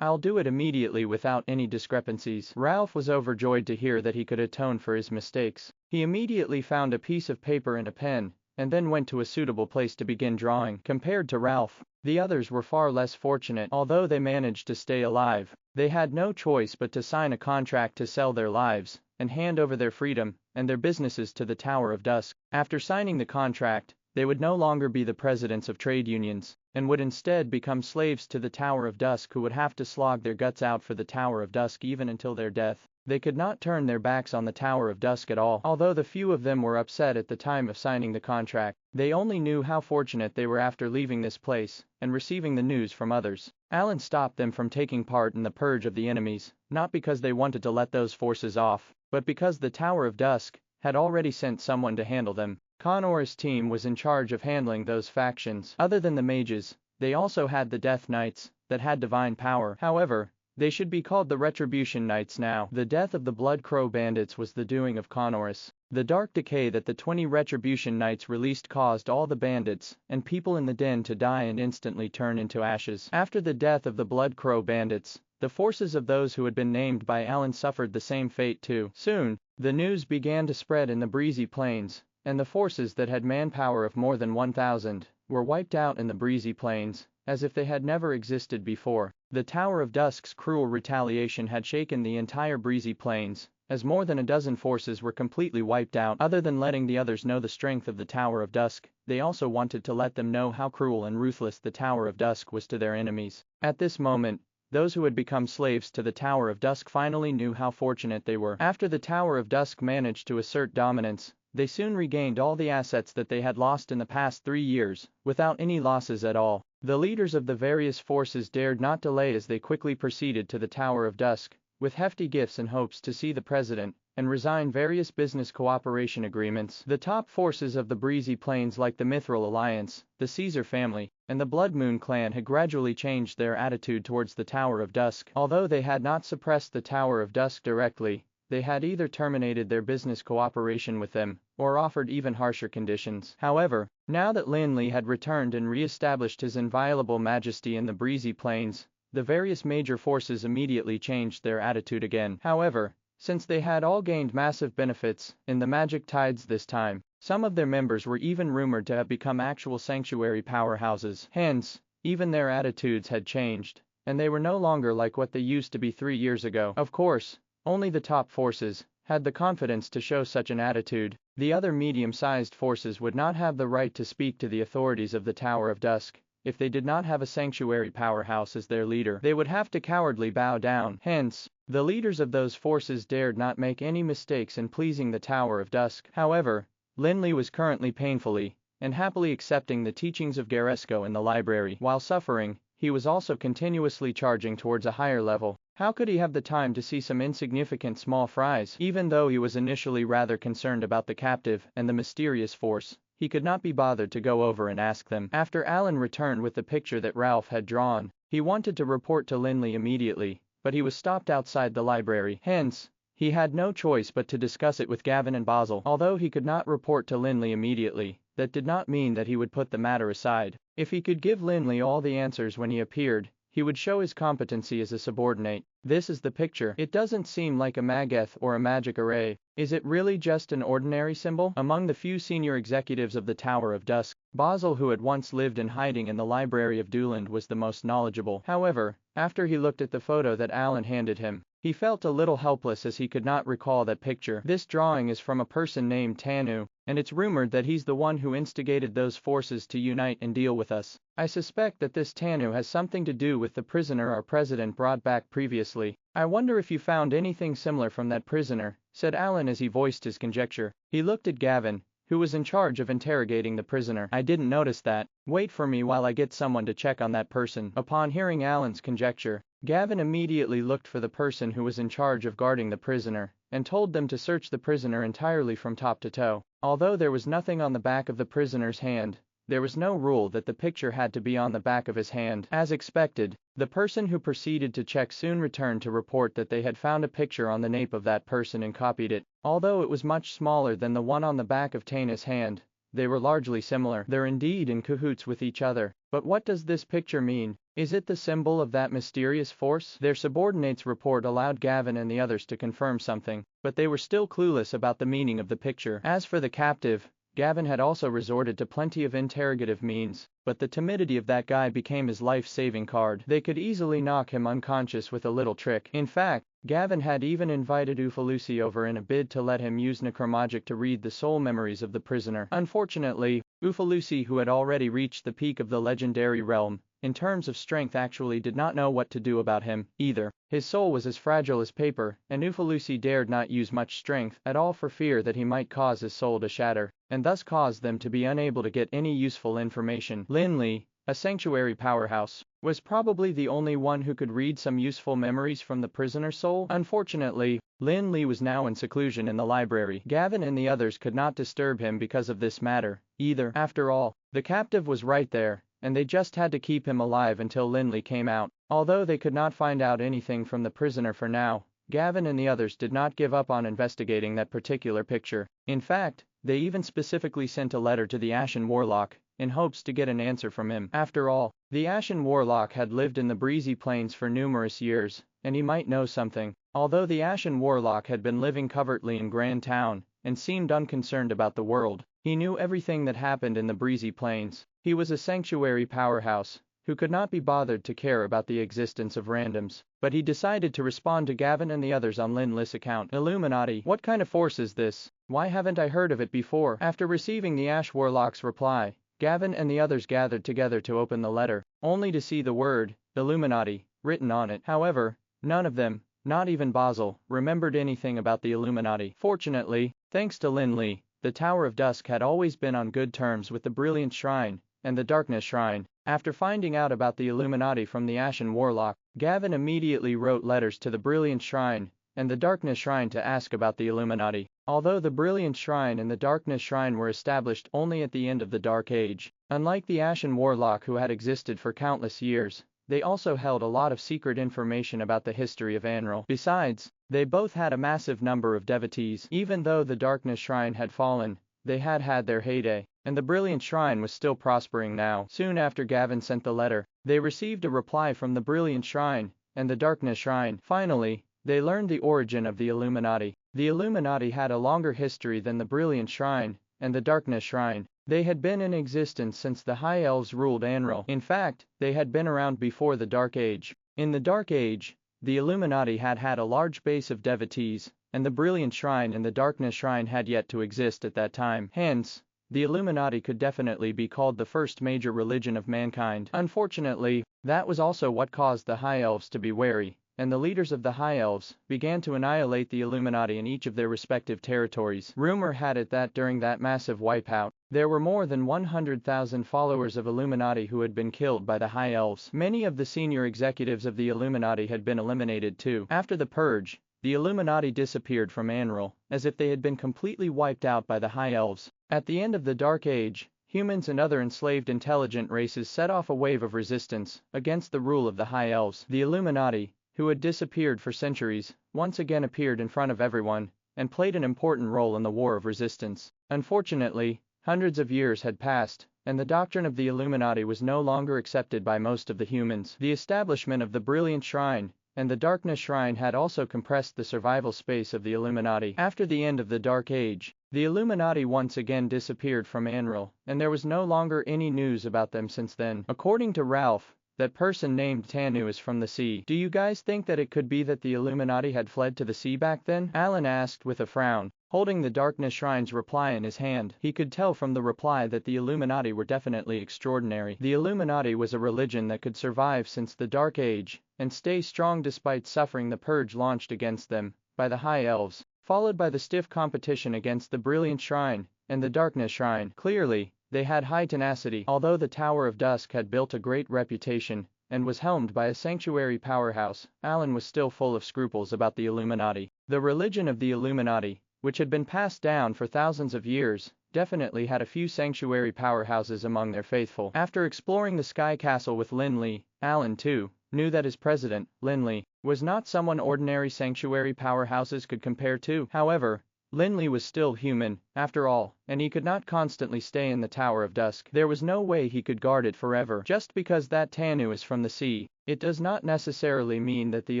I'll do it immediately without any discrepancies. Ralph was overjoyed to hear that he could atone for his mistakes. He immediately found a piece of paper and a pen, and then went to a suitable place to begin drawing. Compared to Ralph, the others were far less fortunate. Although they managed to stay alive, they had no choice but to sign a contract to sell their lives and hand over their freedom and their businesses to the Tower of Dusk. After signing the contract, they would no longer be the presidents of trade unions, and would instead become slaves to the Tower of Dusk, who would have to slog their guts out for the Tower of Dusk even until their death. They could not turn their backs on the Tower of Dusk at all. Although the few of them were upset at the time of signing the contract, they only knew how fortunate they were after leaving this place and receiving the news from others. Alan stopped them from taking part in the purge of the enemies, not because they wanted to let those forces off, but because the Tower of Dusk had already sent someone to handle them. Connor's team was in charge of handling those factions. Other than the mages, they also had the Death Knights that had divine power. However, they should be called the Retribution Knights now. The death of the Blood Crow bandits was the doing of Connorus. The dark decay that the 20 Retribution Knights released caused all the bandits and people in the den to die and instantly turn into ashes. After the death of the Blood Crow bandits, the forces of those who had been named by Alan suffered the same fate too. Soon, the news began to spread in the breezy plains, and the forces that had manpower of more than 1,000 were wiped out in the breezy plains, as if they had never existed before. The Tower of Dusk's cruel retaliation had shaken the entire breezy plains, as more than a dozen forces were completely wiped out. Other than letting the others know the strength of the Tower of Dusk, they also wanted to let them know how cruel and ruthless the Tower of Dusk was to their enemies. At this moment, those who had become slaves to the Tower of Dusk finally knew how fortunate they were. After the Tower of Dusk managed to assert dominance, they soon regained all the assets that they had lost in the past 3 years, without any losses at all. The leaders of the various forces dared not delay as they quickly proceeded to the Tower of Dusk, with hefty gifts and hopes to see the president, and resign various business cooperation agreements. The top forces of the breezy plains like the Mithril Alliance, the Caesar family, and the Blood Moon clan had gradually changed their attitude towards the Tower of Dusk. Although they had not suppressed the Tower of Dusk directly, they had either terminated their business cooperation with them, or offered even harsher conditions. However, now that Lin Li had returned and re-established his inviolable majesty in the breezy plains, the various major forces immediately changed their attitude again. However, since they had all gained massive benefits in the magic tides this time, some of their members were even rumored to have become actual sanctuary powerhouses. Hence, even their attitudes had changed, and they were no longer like what they used to be 3 years ago. Of course, only the top forces had the confidence to show such an attitude. The other medium-sized forces would not have the right to speak to the authorities of the Tower of Dusk. If they did not have a sanctuary powerhouse as their leader, they would have to cowardly bow down. Hence, the leaders of those forces dared not make any mistakes in pleasing the Tower of Dusk. However, Lin Li was currently painfully and happily accepting the teachings of Garesco in the library. While suffering, he was also continuously charging towards a higher level. How could he have the time to see some insignificant small fries? Even though he was initially rather concerned about the captive and the mysterious force, he could not be bothered to go over and ask them. After Alan returned with the picture that Ralph had drawn, he wanted to report to Lin Li immediately, but he was stopped outside the library. Hence, He had no choice but to discuss it with Gavin and Basil. Although he could not report to Lin Li immediately, that did not mean that he would put the matter aside. If he could give Lin Li all the answers when he appeared, he would show his competency as a subordinate. This is the picture. It doesn't seem like a mageth or a magic array. Is it really just an ordinary symbol? Among the few senior executives of the Tower of Dusk, Basil, who had once lived in hiding in the library of Dewland, was the most knowledgeable. However, after he looked at the photo that Alan handed him, he felt a little helpless as he could not recall that picture. This drawing is from a person named Tanu, and it's rumored that he's the one who instigated those forces to unite and deal with us. I suspect that this Tanu has something to do with the prisoner our president brought back previously. I wonder if you found anything similar from that prisoner, said Alan as he voiced his conjecture. He looked at Gavin, who was in charge of interrogating the prisoner. I didn't notice that. Wait for me while I get someone to check on that person. Upon hearing Alan's conjecture, Gavin immediately looked for the person who was in charge of guarding the prisoner, and told them to search the prisoner entirely from top to toe. Although there was nothing on the back of the prisoner's hand, there was no rule that the picture had to be on the back of his hand. As expected, the person who proceeded to check soon returned to report that they had found a picture on the nape of that person and copied it. Although it was much smaller than the one on the back of Tana's hand, they were largely similar. They're indeed in cahoots with each other. But what does this picture mean? Is it the symbol of that mysterious force? Their subordinates' report allowed Gavin and the others to confirm something, but they were still clueless about the meaning of the picture. As for the captive, Gavin had also resorted to plenty of interrogative means, but the timidity of that guy became his life-saving card. They could easily knock him unconscious with a little trick. In fact, Gavin had even invited Ufalusi over in a bid to let him use necromagic to read the soul memories of the prisoner. Unfortunately, Ufalusi, who had already reached the peak of the legendary realm, in terms of strength, actually did not know what to do about him, either. His soul was as fragile as paper, and Ufalusi dared not use much strength at all for fear that he might cause his soul to shatter, and thus cause them to be unable to get any useful information. Lin Li, a sanctuary powerhouse, was probably the only one who could read some useful memories from the prisoner's soul. Unfortunately, Lin Li was now in seclusion in the library. Gavin and the others could not disturb him because of this matter, either. After all, the captive was right there, and they just had to keep him alive until Lin Li came out. Although they could not find out anything from the prisoner for now, Gavin and the others did not give up on investigating that particular picture. In fact, they even specifically sent a letter to the Ashen Warlock, in hopes to get an answer from him. After all, the Ashen Warlock had lived in the breezy plains for numerous years, and he might know something. Although the Ashen Warlock had been living covertly in Grand Town, and seemed unconcerned about the world, he knew everything that happened in the breezy plains. He was a sanctuary powerhouse, who could not be bothered to care about the existence of randoms, but he decided to respond to Gavin and the others on Lin Li's account. Illuminati, what kind of force is this? Why haven't I heard of it before? After receiving the Ash Warlock's reply, Gavin and the others gathered together to open the letter, only to see the word, Illuminati, written on it. However, none of them, not even Basil, remembered anything about the Illuminati. Fortunately, thanks to Lin Li, the Tower of Dusk had always been on good terms with the Brilliant Shrine and the Darkness Shrine. After finding out about the Illuminati from the Ashen Warlock, Gavin immediately wrote letters to the Brilliant Shrine and the Darkness Shrine to ask about the Illuminati. Although the Brilliant Shrine and the Darkness Shrine were established only at the end of the Dark Age, unlike the Ashen Warlock who had existed for countless years, they also held a lot of secret information about the history of Anril. Besides, they both had a massive number of devotees. Even though the Darkness Shrine had fallen, they had had their heyday, and the Brilliant Shrine was still prospering now. Soon after Gavin sent the letter, they received a reply from the Brilliant Shrine and the Darkness Shrine. Finally, they learned the origin of the Illuminati. The Illuminati had a longer history than the Brilliant Shrine and the Darkness Shrine. They had been in existence since the High Elves ruled Anril. In fact, they had been around before the Dark Age. In the Dark Age, the Illuminati had had a large base of devotees, and the Brilliant Shrine and the Darkness Shrine had yet to exist at that time. Hence, the Illuminati could definitely be called the first major religion of mankind. Unfortunately, that was also what caused the High Elves to be wary, and the leaders of the High Elves began to annihilate the Illuminati in each of their respective territories. Rumor had it that during that massive wipeout, there were more than 100,000 followers of Illuminati who had been killed by the High Elves. Many of the senior executives of the Illuminati had been eliminated too. After the purge, the Illuminati disappeared from Anril, as if they had been completely wiped out by the High Elves. At the end of the Dark Age, humans and other enslaved intelligent races set off a wave of resistance against the rule of the High Elves. The Illuminati, who had disappeared for centuries, once again appeared in front of everyone, and played an important role in the War of Resistance. Unfortunately, hundreds of years had passed, and the doctrine of the Illuminati was no longer accepted by most of the humans. The establishment of the Brilliant Shrine and the Darkness Shrine had also compressed the survival space of the Illuminati. After the end of the Dark Age, the Illuminati once again disappeared from Anril, and there was no longer any news about them since then. According to Ralph, that person named Tanu is from the sea. Do you guys think that it could be that the Illuminati had fled to the sea back then? Alan asked with a frown, holding the Darkness Shrine's reply in his hand. He could tell from the reply that the Illuminati were definitely extraordinary. The Illuminati was a religion that could survive since the Dark Age, and stay strong despite suffering the purge launched against them by the High Elves, followed by the stiff competition against the Brilliant Shrine and the Darkness Shrine. Clearly, they had high tenacity. Although the Tower of Dusk had built a great reputation and was helmed by a sanctuary powerhouse, Alan was still full of scruples about the Illuminati. The religion of the Illuminati, which had been passed down for thousands of years, definitely had a few sanctuary powerhouses among their faithful. After exploring the Sky Castle with Lin Li, Alan, too, knew that his president, Lin Li, was not someone ordinary sanctuary powerhouses could compare to. However, Lin Li was still human, after all, and he could not constantly stay in the Tower of Dusk. There was no way he could guard it forever. Just because that Tanu is from the sea, it does not necessarily mean that the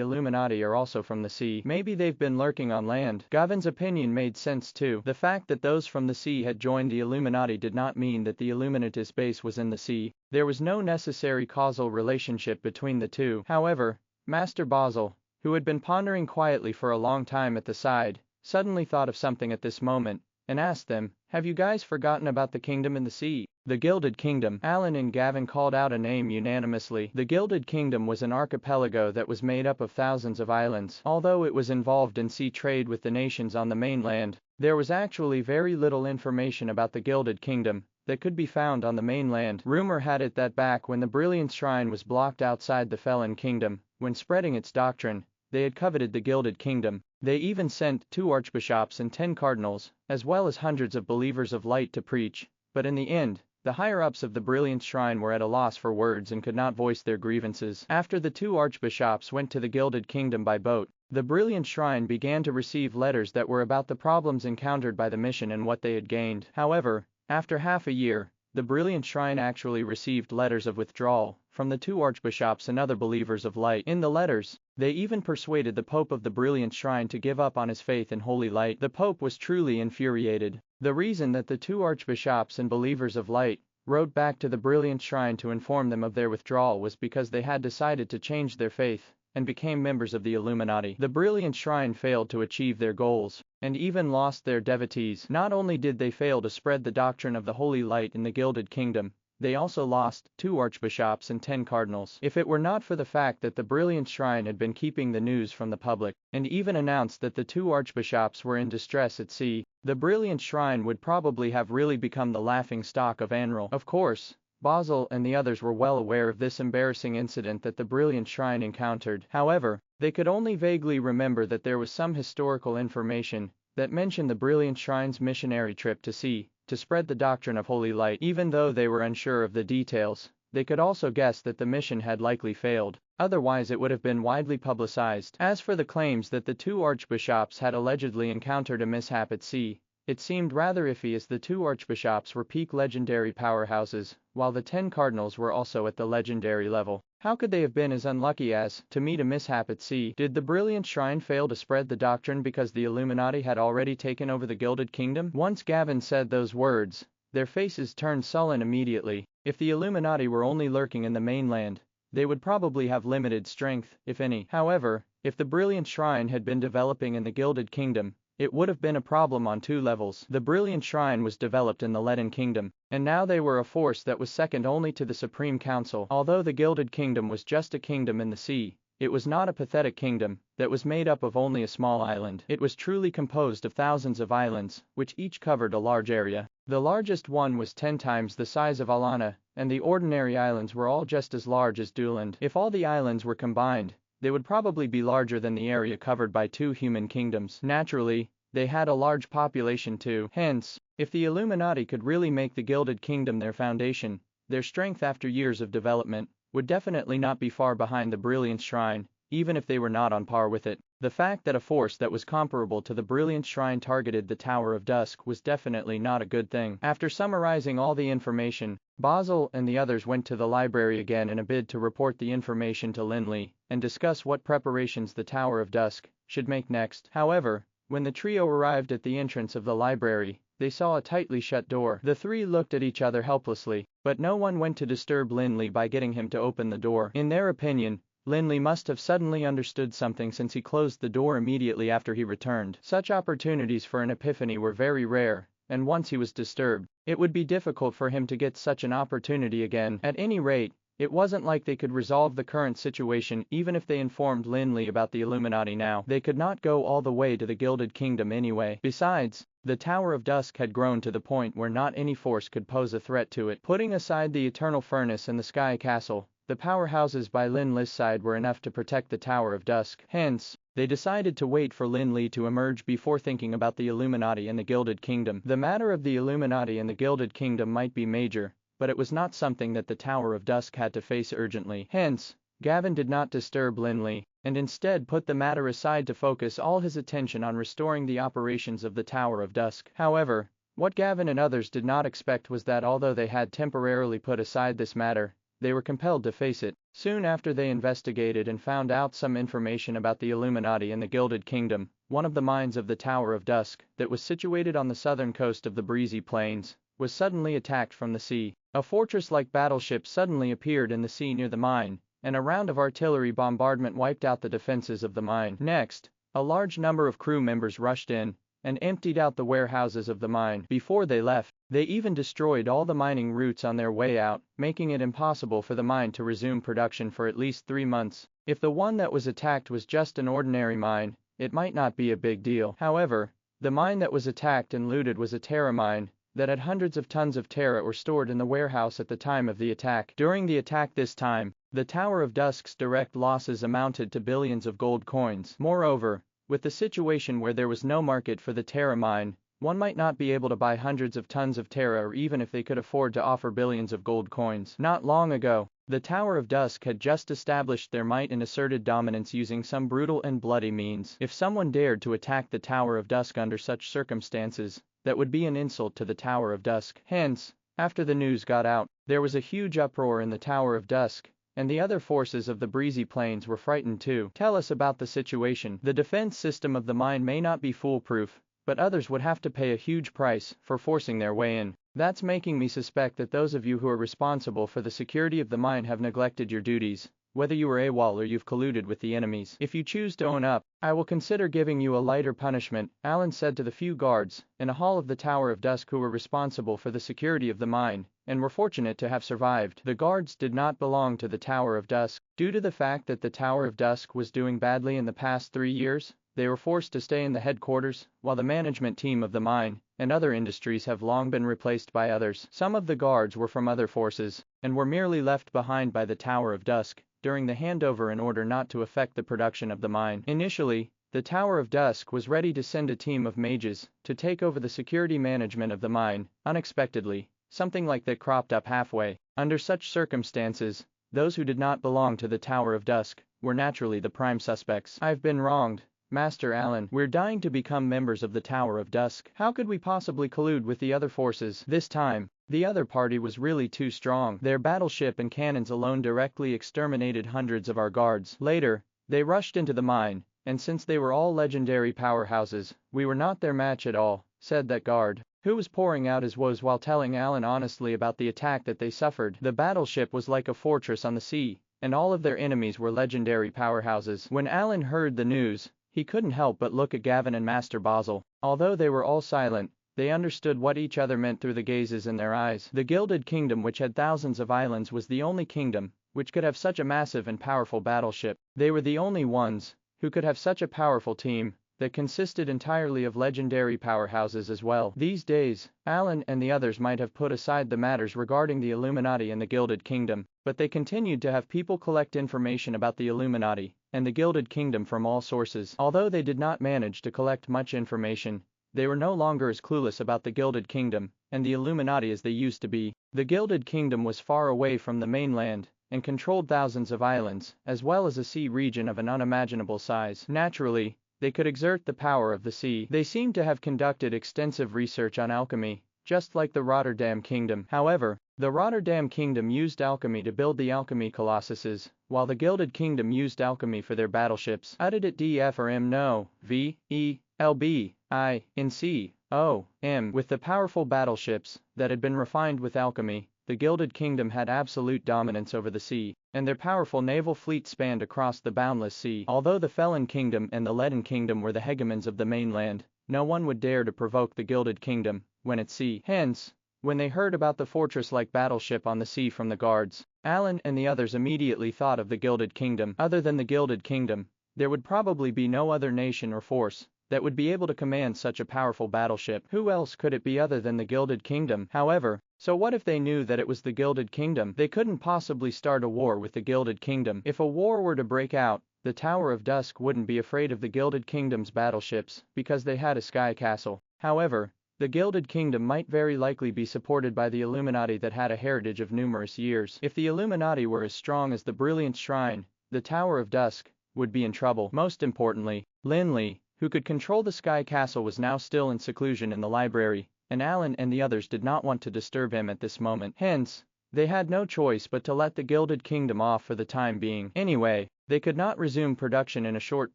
Illuminati are also from the sea. Maybe they've been lurking on land. Gavin's opinion made sense too. The fact that those from the sea had joined the Illuminati did not mean that the Illuminatus base was in the sea. There was no necessary causal relationship between the two. However, Master Basil, who had been pondering quietly for a long time at the side, suddenly thought of something at this moment, and asked them, "Have you guys forgotten about the kingdom in the sea?" The Gilded Kingdom. Alan and Gavin called out a name unanimously. The Gilded Kingdom was an archipelago that was made up of thousands of islands. Although it was involved in sea trade with the nations on the mainland, there was actually very little information about the Gilded Kingdom that could be found on the mainland. Rumor had it that back when the Brilliant Shrine was blocked outside the Felon Kingdom, when spreading its doctrine, they had coveted the Gilded Kingdom. They even sent 2 archbishops and 10 cardinals, as well as hundreds of believers of light to preach, but in the end, the higher-ups of the Brilliant Shrine were at a loss for words and could not voice their grievances. After the 2 archbishops went to the Gilded Kingdom by boat, the Brilliant Shrine began to receive letters that were about the problems encountered by the mission and what they had gained. However, after half a year, the Brilliant Shrine actually received letters of withdrawal from the 2 archbishops and other believers of light. In the letters, they even persuaded the Pope of the Brilliant Shrine to give up on his faith in holy light. The Pope was truly infuriated. The reason that the 2 archbishops and believers of light wrote back to the Brilliant Shrine to inform them of their withdrawal was because they had decided to change their faith and became members of the Illuminati. The Brilliant Shrine failed to achieve their goals, and even lost their devotees. Not only did they fail to spread the doctrine of the holy light in the Gilded Kingdom, they also lost 2 archbishops and 10 cardinals. If it were not for the fact that the Brilliant Shrine had been keeping the news from the public, and even announced that the 2 archbishops were in distress at sea, the Brilliant Shrine would probably have really become the laughing stock of Anril. Of course, Basil and the others were well aware of this embarrassing incident that the Brilliant Shrine encountered. However, they could only vaguely remember that there was some historical information that mentioned the Brilliant Shrine's missionary trip to sea to spread the doctrine of holy light. Even though they were unsure of the details, they could also guess that the mission had likely failed. Otherwise it would have been widely publicized. As for the claims that the 2 archbishops had allegedly encountered a mishap at sea, it seemed rather iffy, as the 2 archbishops were peak legendary powerhouses, while the 10 cardinals were also at the legendary level. How could they have been as unlucky as to meet a mishap at sea? Did the Brilliant Shrine fail to spread the doctrine because the Illuminati had already taken over the Gilded Kingdom? Once Gavin said those words, their faces turned sullen immediately. If the Illuminati were only lurking in the mainland, they would probably have limited strength, if any. However, if the Brilliant Shrine had been developing in the Gilded Kingdom, it would have been a problem on 2 levels. The Brilliant Shrine was developed in the Leaden Kingdom, and now they were a force that was second only to the Supreme Council. Although the Gilded Kingdom was just a kingdom in the sea, it was not a pathetic kingdom that was made up of only a small island. It was truly composed of thousands of islands, which each covered a large area. The largest one was 10 times the size of Alana, and the ordinary islands were all just as large as Duland. If all the islands were combined, they would probably be larger than the area covered by 2 human kingdoms. Naturally, they had a large population too. Hence, if the Illuminati could really make the Gilded Kingdom their foundation, their strength after years of development would definitely not be far behind the Brilliant Shrine, even if they were not on par with it. The fact that a force that was comparable to the Brilliant Shrine targeted the Tower of Dusk was definitely not a good thing. After summarizing all the information, Basil and the others went to the library again in a bid to report the information to Lin Li and discuss what preparations the Tower of Dusk should make next. However, when the trio arrived at the entrance of the library, they saw a tightly shut door. The three looked at each other helplessly, but no one went to disturb Lin Li by getting him to open the door. In their opinion, Lin Li must have suddenly understood something since he closed the door immediately after he returned. Such opportunities for an epiphany were very rare, and once he was disturbed, it would be difficult for him to get such an opportunity again. At any rate, it wasn't like they could resolve the current situation even if they informed Lin Li about the Illuminati now. They could not go all the way to the Gilded Kingdom anyway. Besides, the Tower of Dusk had grown to the point where not any force could pose a threat to it. Putting aside the Eternal Furnace and the Sky Castle, the powerhouses by Lin Li's side were enough to protect the Tower of Dusk. Hence, they decided to wait for Lin Li to emerge before thinking about the Illuminati and the Gilded Kingdom. The matter of the Illuminati and the Gilded Kingdom might be major, but it was not something that the Tower of Dusk had to face urgently. Hence, Gavin did not disturb Lin Li, and instead put the matter aside to focus all his attention on restoring the operations of the Tower of Dusk. However, what Gavin and others did not expect was that although they had temporarily put aside this matter, they were compelled to face it. Soon after they investigated and found out some information about the Illuminati and the Gilded Kingdom, one of the mines of the Tower of Dusk, that was situated on the southern coast of the Breezy Plains, was suddenly attacked from the sea. A fortress-like battleship suddenly appeared in the sea near the mine, and a round of artillery bombardment wiped out the defenses of the mine. Next, a large number of crew members rushed in and emptied out the warehouses of the mine. Before they left, they even destroyed all the mining routes on their way out, making it impossible for the mine to resume production for at least 3 months. If the one that was attacked was just an ordinary mine, it might not be a big deal. However, the mine that was attacked and looted was a Terra mine that had hundreds of tons of Terra were stored in the warehouse at the time of the attack. During the attack this time, the Tower of Dusk's direct losses amounted to billions of gold coins. Moreover, with the situation where there was no market for the Terra mine, one might not be able to buy hundreds of tons of Terra, or even if they could afford to offer billions of gold coins. Not long ago, the Tower of Dusk had just established their might and asserted dominance using some brutal and bloody means. If someone dared to attack the Tower of Dusk under such circumstances, that would be an insult to the Tower of Dusk. Hence, after the news got out, there was a huge uproar in the Tower of Dusk, and the other forces of the Breezy Plains were frightened too. Tell us about the situation. The defense system of the mine may not be foolproof, but others would have to pay a huge price for forcing their way in. That's making me suspect that those of you who are responsible for the security of the mine have neglected your duties, whether you were AWOL or you've colluded with the enemies. If you choose to own up, I will consider giving you a lighter punishment, Alan said to the few guards in a hall of the Tower of Dusk who were responsible for the security of the mine, and were fortunate to have survived. The guards did not belong to the Tower of Dusk. Due to the fact that the Tower of Dusk was doing badly in the past 3 years, they were forced to stay in the headquarters, while the management team of the mine and other industries have long been replaced by others. Some of the guards were from other forces, and were merely left behind by the Tower of Dusk during the handover in order not to affect the production of the mine. Initially, the Tower of Dusk was ready to send a team of mages to take over the security management of the mine. Unexpectedly, something like that cropped up halfway. Under such circumstances, those who did not belong to the Tower of Dusk were naturally the prime suspects. I've been wronged, Master Alan. We're dying to become members of the Tower of Dusk. How could we possibly collude with the other forces? This time, the other party was really too strong. Their battleship and cannons alone directly exterminated hundreds of our guards. Later, they rushed into the mine, and since they were all legendary powerhouses, we were not their match at all, said that guard, who was pouring out his woes while telling Alan honestly about the attack that they suffered. The battleship was like a fortress on the sea, and all of their enemies were legendary powerhouses. When Alan heard the news, he couldn't help but look at Gavin and Master Basil. Although they were all silent, they understood what each other meant through the gazes in their eyes. The Gilded Kingdom, which had thousands of islands, was the only kingdom which could have such a massive and powerful battleship. They were the only ones who could have such a powerful team that consisted entirely of legendary powerhouses as well. These days, Alan and the others might have put aside the matters regarding the Illuminati and the Gilded Kingdom, but they continued to have people collect information about the Illuminati and the Gilded Kingdom from all sources. Although they did not manage to collect much information, they were no longer as clueless about the Gilded Kingdom and the Illuminati as they used to be. The Gilded Kingdom was far away from the mainland, and controlled thousands of islands, as well as a sea region of an unimaginable size. Naturally, they could exert the power of the sea. They seem to have conducted extensive research on alchemy, just like the Rotterdam Kingdom. However, the Rotterdam Kingdom used alchemy to build the alchemy colossuses, while the Gilded Kingdom used alchemy for their battleships. Added at DF or M no, V, E, L, B, I, in C, O, M. With the powerful battleships that had been refined with alchemy, the Gilded Kingdom had absolute dominance over the sea, and their powerful naval fleet spanned across the boundless sea. Although the Felon Kingdom and the Leaden Kingdom were the hegemons of the mainland, no one would dare to provoke the Gilded Kingdom when at sea. Hence, when they heard about the fortress-like battleship on the sea from the guards, Alan and the others immediately thought of the Gilded Kingdom. Other than the Gilded Kingdom, there would probably be no other nation or force that would be able to command such a powerful battleship. Who else could it be other than the Gilded Kingdom? However, so what if they knew that it was the Gilded Kingdom? They couldn't possibly start a war with the Gilded Kingdom. If a war were to break out, the Tower of Dusk wouldn't be afraid of the Gilded Kingdom's battleships because they had a sky castle. However, the Gilded Kingdom might very likely be supported by the Illuminati that had a heritage of numerous years. If the Illuminati were as strong as the Brilliant Shrine, the Tower of Dusk would be in trouble. Most importantly, Lin Li, who could control the Sky Castle, was now still in seclusion in the library, and Alan and the others did not want to disturb him at this moment. Hence, they had no choice but to let the Gilded Kingdom off for the time being. Anyway, they could not resume production in a short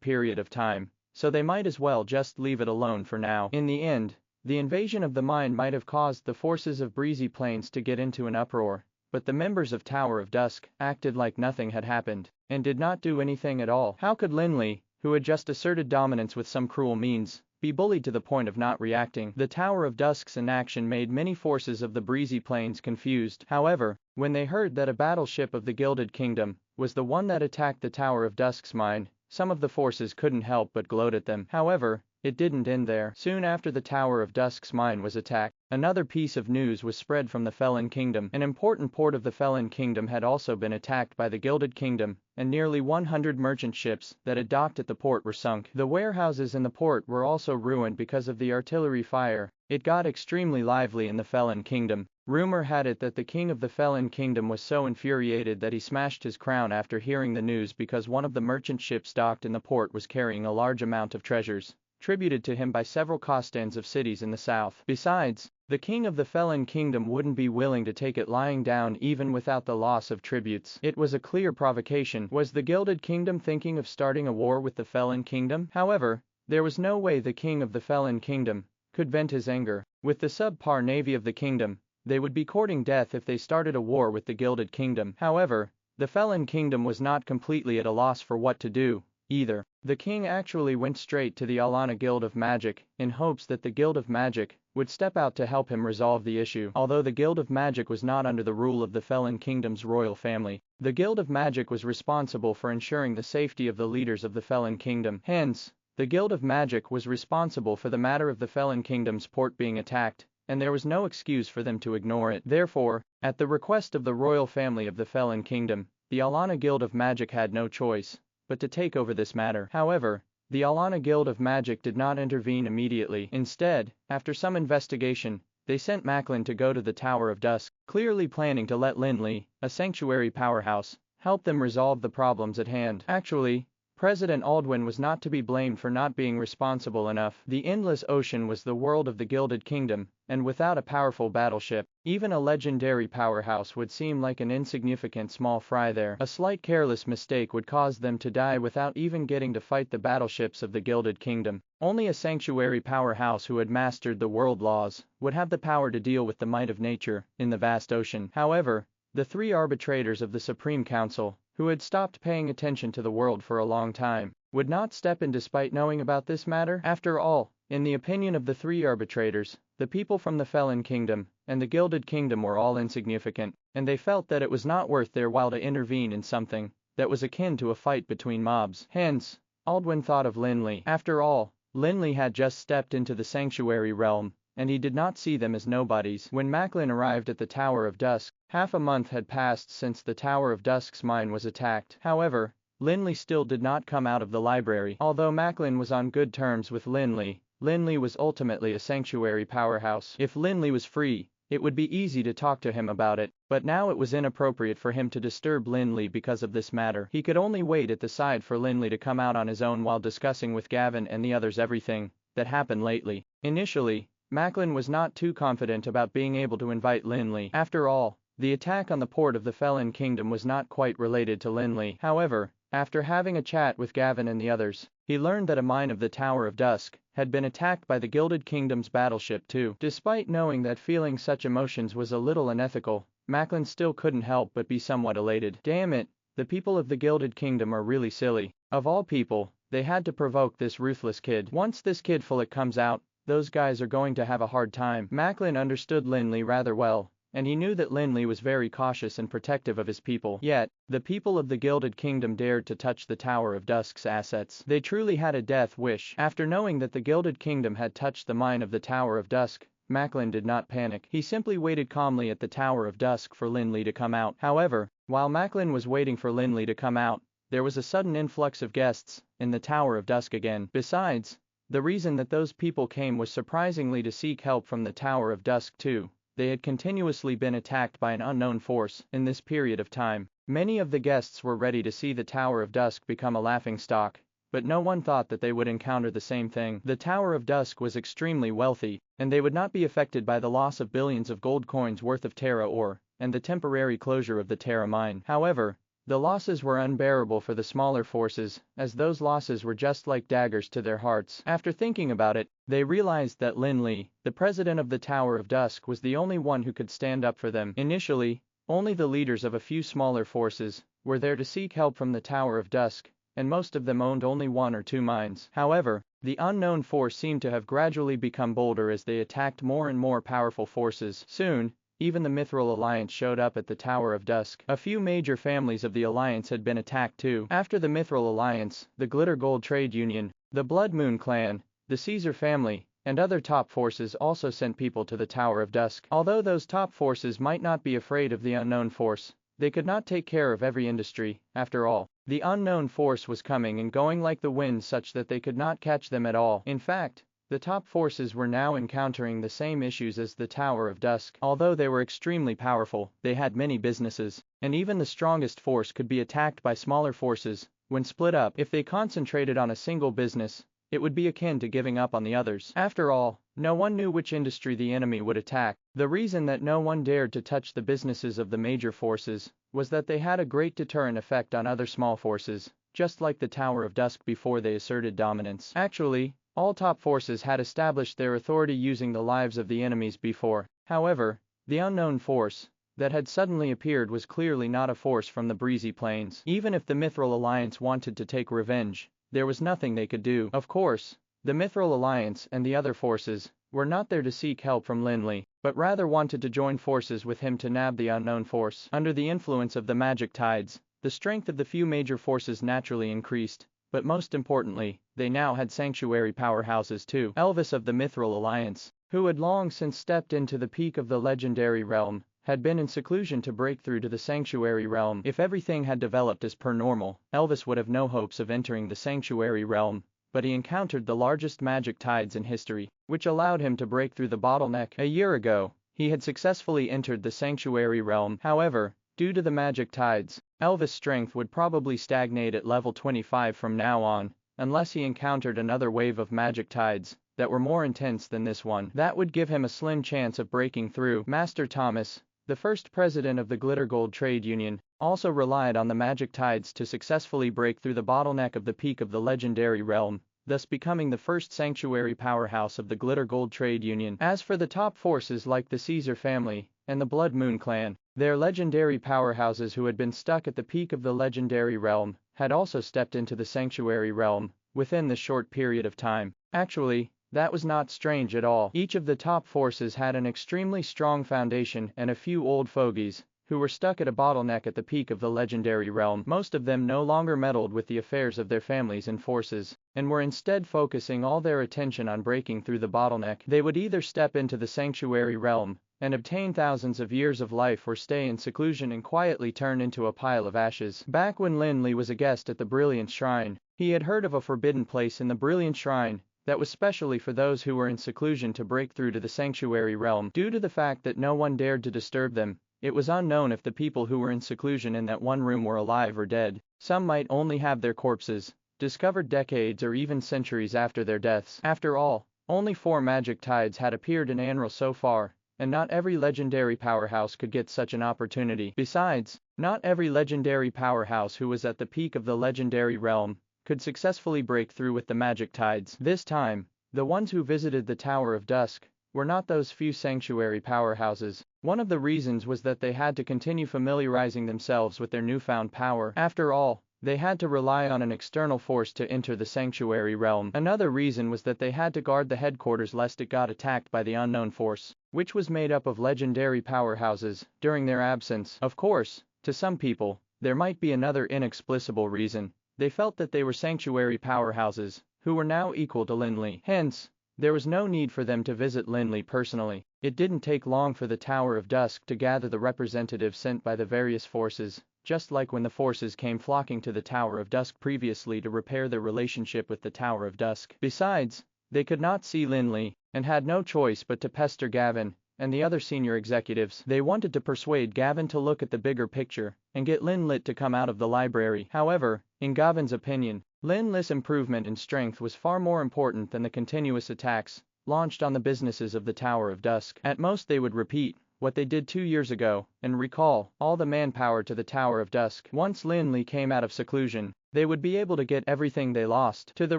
period of time, so they might as well just leave it alone for now. In the end, the invasion of the mine might have caused the forces of Breezy Plains to get into an uproar, but the members of Tower of Dusk acted like nothing had happened, and did not do anything at all. How could Lin Li, who had just asserted dominance with some cruel means, be bullied to the point of not reacting? The Tower of Dusk's inaction made many forces of the Breezy Plains confused. However, when they heard that a battleship of the Gilded Kingdom was the one that attacked the Tower of Dusk's mine, some of the forces couldn't help but gloat at them. However, it didn't end there. Soon after the Tower of Dusk's mine was attacked, another piece of news was spread from the Felon Kingdom. An important port of the Felon Kingdom had also been attacked by the Gilded Kingdom, and nearly 100 merchant ships that had docked at the port were sunk. The warehouses in the port were also ruined because of the artillery fire. It got extremely lively in the Felon Kingdom. Rumor had it that the king of the Felon Kingdom was so infuriated that he smashed his crown after hearing the news because one of the merchant ships docked in the port was carrying a large amount of treasures, tributed to him by several Costans of cities in the south. Besides, the king of the Felon Kingdom wouldn't be willing to take it lying down even without the loss of tributes. It was a clear provocation. Was the Gilded Kingdom thinking of starting a war with the Felon Kingdom? However, there was no way the king of the Felon Kingdom could vent his anger. With the subpar navy of the kingdom, they would be courting death if they started a war with the Gilded Kingdom. However, the Felon Kingdom was not completely at a loss for what to do either. The king actually went straight to the Alana Guild of Magic, in hopes that the Guild of Magic would step out to help him resolve the issue. Although the Guild of Magic was not under the rule of the Felon Kingdom's royal family, the Guild of Magic was responsible for ensuring the safety of the leaders of the Felon Kingdom. Hence, the Guild of Magic was responsible for the matter of the Felon Kingdom's port being attacked, and there was no excuse for them to ignore it. Therefore, at the request of the royal family of the Felon Kingdom, the Alana Guild of Magic had no choice but to take over this matter. However, the Alana Guild of Magic did not intervene immediately. Instead, after some investigation, they sent Macklin to go to the Tower of Dusk, clearly planning to let Lin Li, a sanctuary powerhouse, help them resolve the problems at hand. Actually, President Aldwin was not to be blamed for not being responsible enough. The Endless Ocean was the world of the Gilded Kingdom, and without a powerful battleship, even a legendary powerhouse would seem like an insignificant small fry there. A slight careless mistake would cause them to die without even getting to fight the battleships of the Gilded Kingdom. Only a sanctuary powerhouse who had mastered the world laws would have the power to deal with the might of nature in the vast ocean. However, the three arbitrators of the Supreme Council, who had stopped paying attention to the world for a long time, would not step in despite knowing about this matter. After all, in the opinion of the three arbitrators, the people from the Felon Kingdom and the Gilded Kingdom were all insignificant, and they felt that it was not worth their while to intervene in something that was akin to a fight between mobs. Hence, Aldwin thought of Lin Li. After all, Lin Li had just stepped into the sanctuary realm, and he did not see them as nobodies. When Macklin arrived at the Tower of Dusk, half a month had passed since the Tower of Dusk's mine was attacked. However, Lin Li still did not come out of the library. Although Macklin was on good terms with Lin Li was ultimately a sanctuary powerhouse. If Lin Li was free, it would be easy to talk to him about it, but now it was inappropriate for him to disturb Lin Li because of this matter. He could only wait at the side for Lin Li to come out on his own while discussing with Gavin and the others everything that happened lately. Initially, Macklin was not too confident about being able to invite Lin Li. After all, the attack on the port of the Felon Kingdom was not quite related to Lin Li. However, after having a chat with Gavin and the others, he learned that a mine of the Tower of Dusk had been attacked by the Gilded Kingdom's battleship too. Despite knowing that feeling such emotions was a little unethical, Macklin still couldn't help but be somewhat elated. Damn it, the people of the Gilded Kingdom are really silly. Of all people, they had to provoke this ruthless kid. Once this kid Fulik comes out, those guys are going to have a hard time. Macklin understood Lin Li rather well, and he knew that Lin Li was very cautious and protective of his people. Yet, the people of the Gilded Kingdom dared to touch the Tower of Dusk's assets. They truly had a death wish. After knowing that the Gilded Kingdom had touched the mine of the Tower of Dusk, Macklin did not panic. He simply waited calmly at the Tower of Dusk for Lin Li to come out. However, while Macklin was waiting for Lin Li to come out, there was a sudden influx of guests in the Tower of Dusk again. Besides, the reason that those people came was surprisingly to seek help from the Tower of Dusk too. They had continuously been attacked by an unknown force in this period of time. Many of the guests were ready to see the Tower of Dusk become a laughingstock, but no one thought that they would encounter the same thing. The Tower of Dusk was extremely wealthy, and they would not be affected by the loss of billions of gold coins worth of Terra ore, and the temporary closure of the Terra mine. However, the losses were unbearable for the smaller forces, as those losses were just like daggers to their hearts. After thinking about it, they realized that Lin Li, the president of the Tower of Dusk, was the only one who could stand up for them. Initially, only the leaders of a few smaller forces were there to seek help from the Tower of Dusk, and most of them owned only 1 or 2 mines. However, the unknown force seemed to have gradually become bolder as they attacked more and more powerful forces. Soon, even the Mithril Alliance showed up at the Tower of Dusk. A few major families of the Alliance had been attacked too. After the Mithril Alliance, the Glitter Gold Trade Union, the Blood Moon Clan, the Caesar family, and other top forces also sent people to the Tower of Dusk. Although those top forces might not be afraid of the unknown force, they could not take care of every industry. After all, the unknown force was coming and going like the wind, such that they could not catch them at all. In fact, the top forces were now encountering the same issues as the Tower of Dusk. Although they were extremely powerful, they had many businesses, and even the strongest force could be attacked by smaller forces. When split up, if they concentrated on a single business, it would be akin to giving up on the others. After all, no one knew which industry the enemy would attack. The reason that no one dared to touch the businesses of the major forces was that they had a great deterrent effect on other small forces, just like the Tower of Dusk before they asserted dominance. Actually, all top forces had established their authority using the lives of the enemies before. However, the unknown force that had suddenly appeared was clearly not a force from the breezy plains. Even if the Mithril Alliance wanted to take revenge, there was nothing they could do. Of course, the Mithril Alliance and the other forces were not there to seek help from Lin Li, but rather wanted to join forces with him to nab the unknown force. Under the influence of the magic tides, the strength of the few major forces naturally increased. But most importantly, they now had sanctuary powerhouses too. Elvis of the Mithril Alliance, who had long since stepped into the peak of the legendary realm, had been in seclusion to break through to the sanctuary realm. If everything had developed as per normal, Elvis would have no hopes of entering the sanctuary realm, but he encountered the largest magic tides in history, which allowed him to break through the bottleneck. A year ago, he had successfully entered the sanctuary realm. However, due to the magic tides, Elvis' strength would probably stagnate at level 25 from now on, unless he encountered another wave of magic tides that were more intense than this one. That would give him a slim chance of breaking through. Master Thomas, the first president of the Glitter Gold Trade Union, also relied on the magic tides to successfully break through the bottleneck of the peak of the legendary realm, thus becoming the first sanctuary powerhouse of the Glitter Gold Trade Union. As for the top forces like the Caesar family and the Blood Moon Clan, their legendary powerhouses who had been stuck at the peak of the legendary realm, had also stepped into the sanctuary realm within this short period of time. Actually, that was not strange at all. Each of the top forces had an extremely strong foundation and a few old fogies who were stuck at a bottleneck at the peak of the legendary realm. Most of them no longer meddled with the affairs of their families and forces, and were instead focusing all their attention on breaking through the bottleneck. They would either step into the sanctuary realm and obtain thousands of years of life, or stay in seclusion and quietly turn into a pile of ashes. Back when Lin Li was a guest at the Brilliant Shrine, he had heard of a forbidden place in the Brilliant Shrine that was specially for those who were in seclusion to break through to the sanctuary realm. Due to the fact that no one dared to disturb them, it was unknown if the people who were in seclusion in that one room were alive or dead. Some might only have their corpses discovered decades or even centuries after their deaths. After all, only 4 magic tides had appeared in Anral so far, and not every legendary powerhouse could get such an opportunity. Besides, not every legendary powerhouse who was at the peak of the legendary realm could successfully break through with the magic tides. This time, the ones who visited the Tower of Dusk were not those few sanctuary powerhouses. One of the reasons was that they had to continue familiarizing themselves with their newfound power. After all, they had to rely on an external force to enter the sanctuary realm. Another reason was that they had to guard the headquarters lest it got attacked by the unknown force, which was made up of legendary powerhouses, during their absence. Of course, to some people, there might be another inexplicable reason. They felt that they were sanctuary powerhouses, who were now equal to Lin Li. Hence, there was no need for them to visit Lin Li personally. It didn't take long for the Tower of Dusk to gather the representatives sent by the various forces, just like when the forces came flocking to the Tower of Dusk previously to repair their relationship with the Tower of Dusk. Besides, they could not see Lin Li, and had no choice but to pester Gavin and the other senior executives. They wanted to persuade Gavin to look at the bigger picture and get Lin Li to come out of the library. However, in Gavin's opinion, Lin Li's improvement in strength was far more important than the continuous attacks launched on the businesses of the Tower of Dusk. At most they would repeat what they did 2 years ago and recall all the manpower to the Tower of Dusk. Once Lin Li came out of seclusion, they would be able to get everything they lost. To the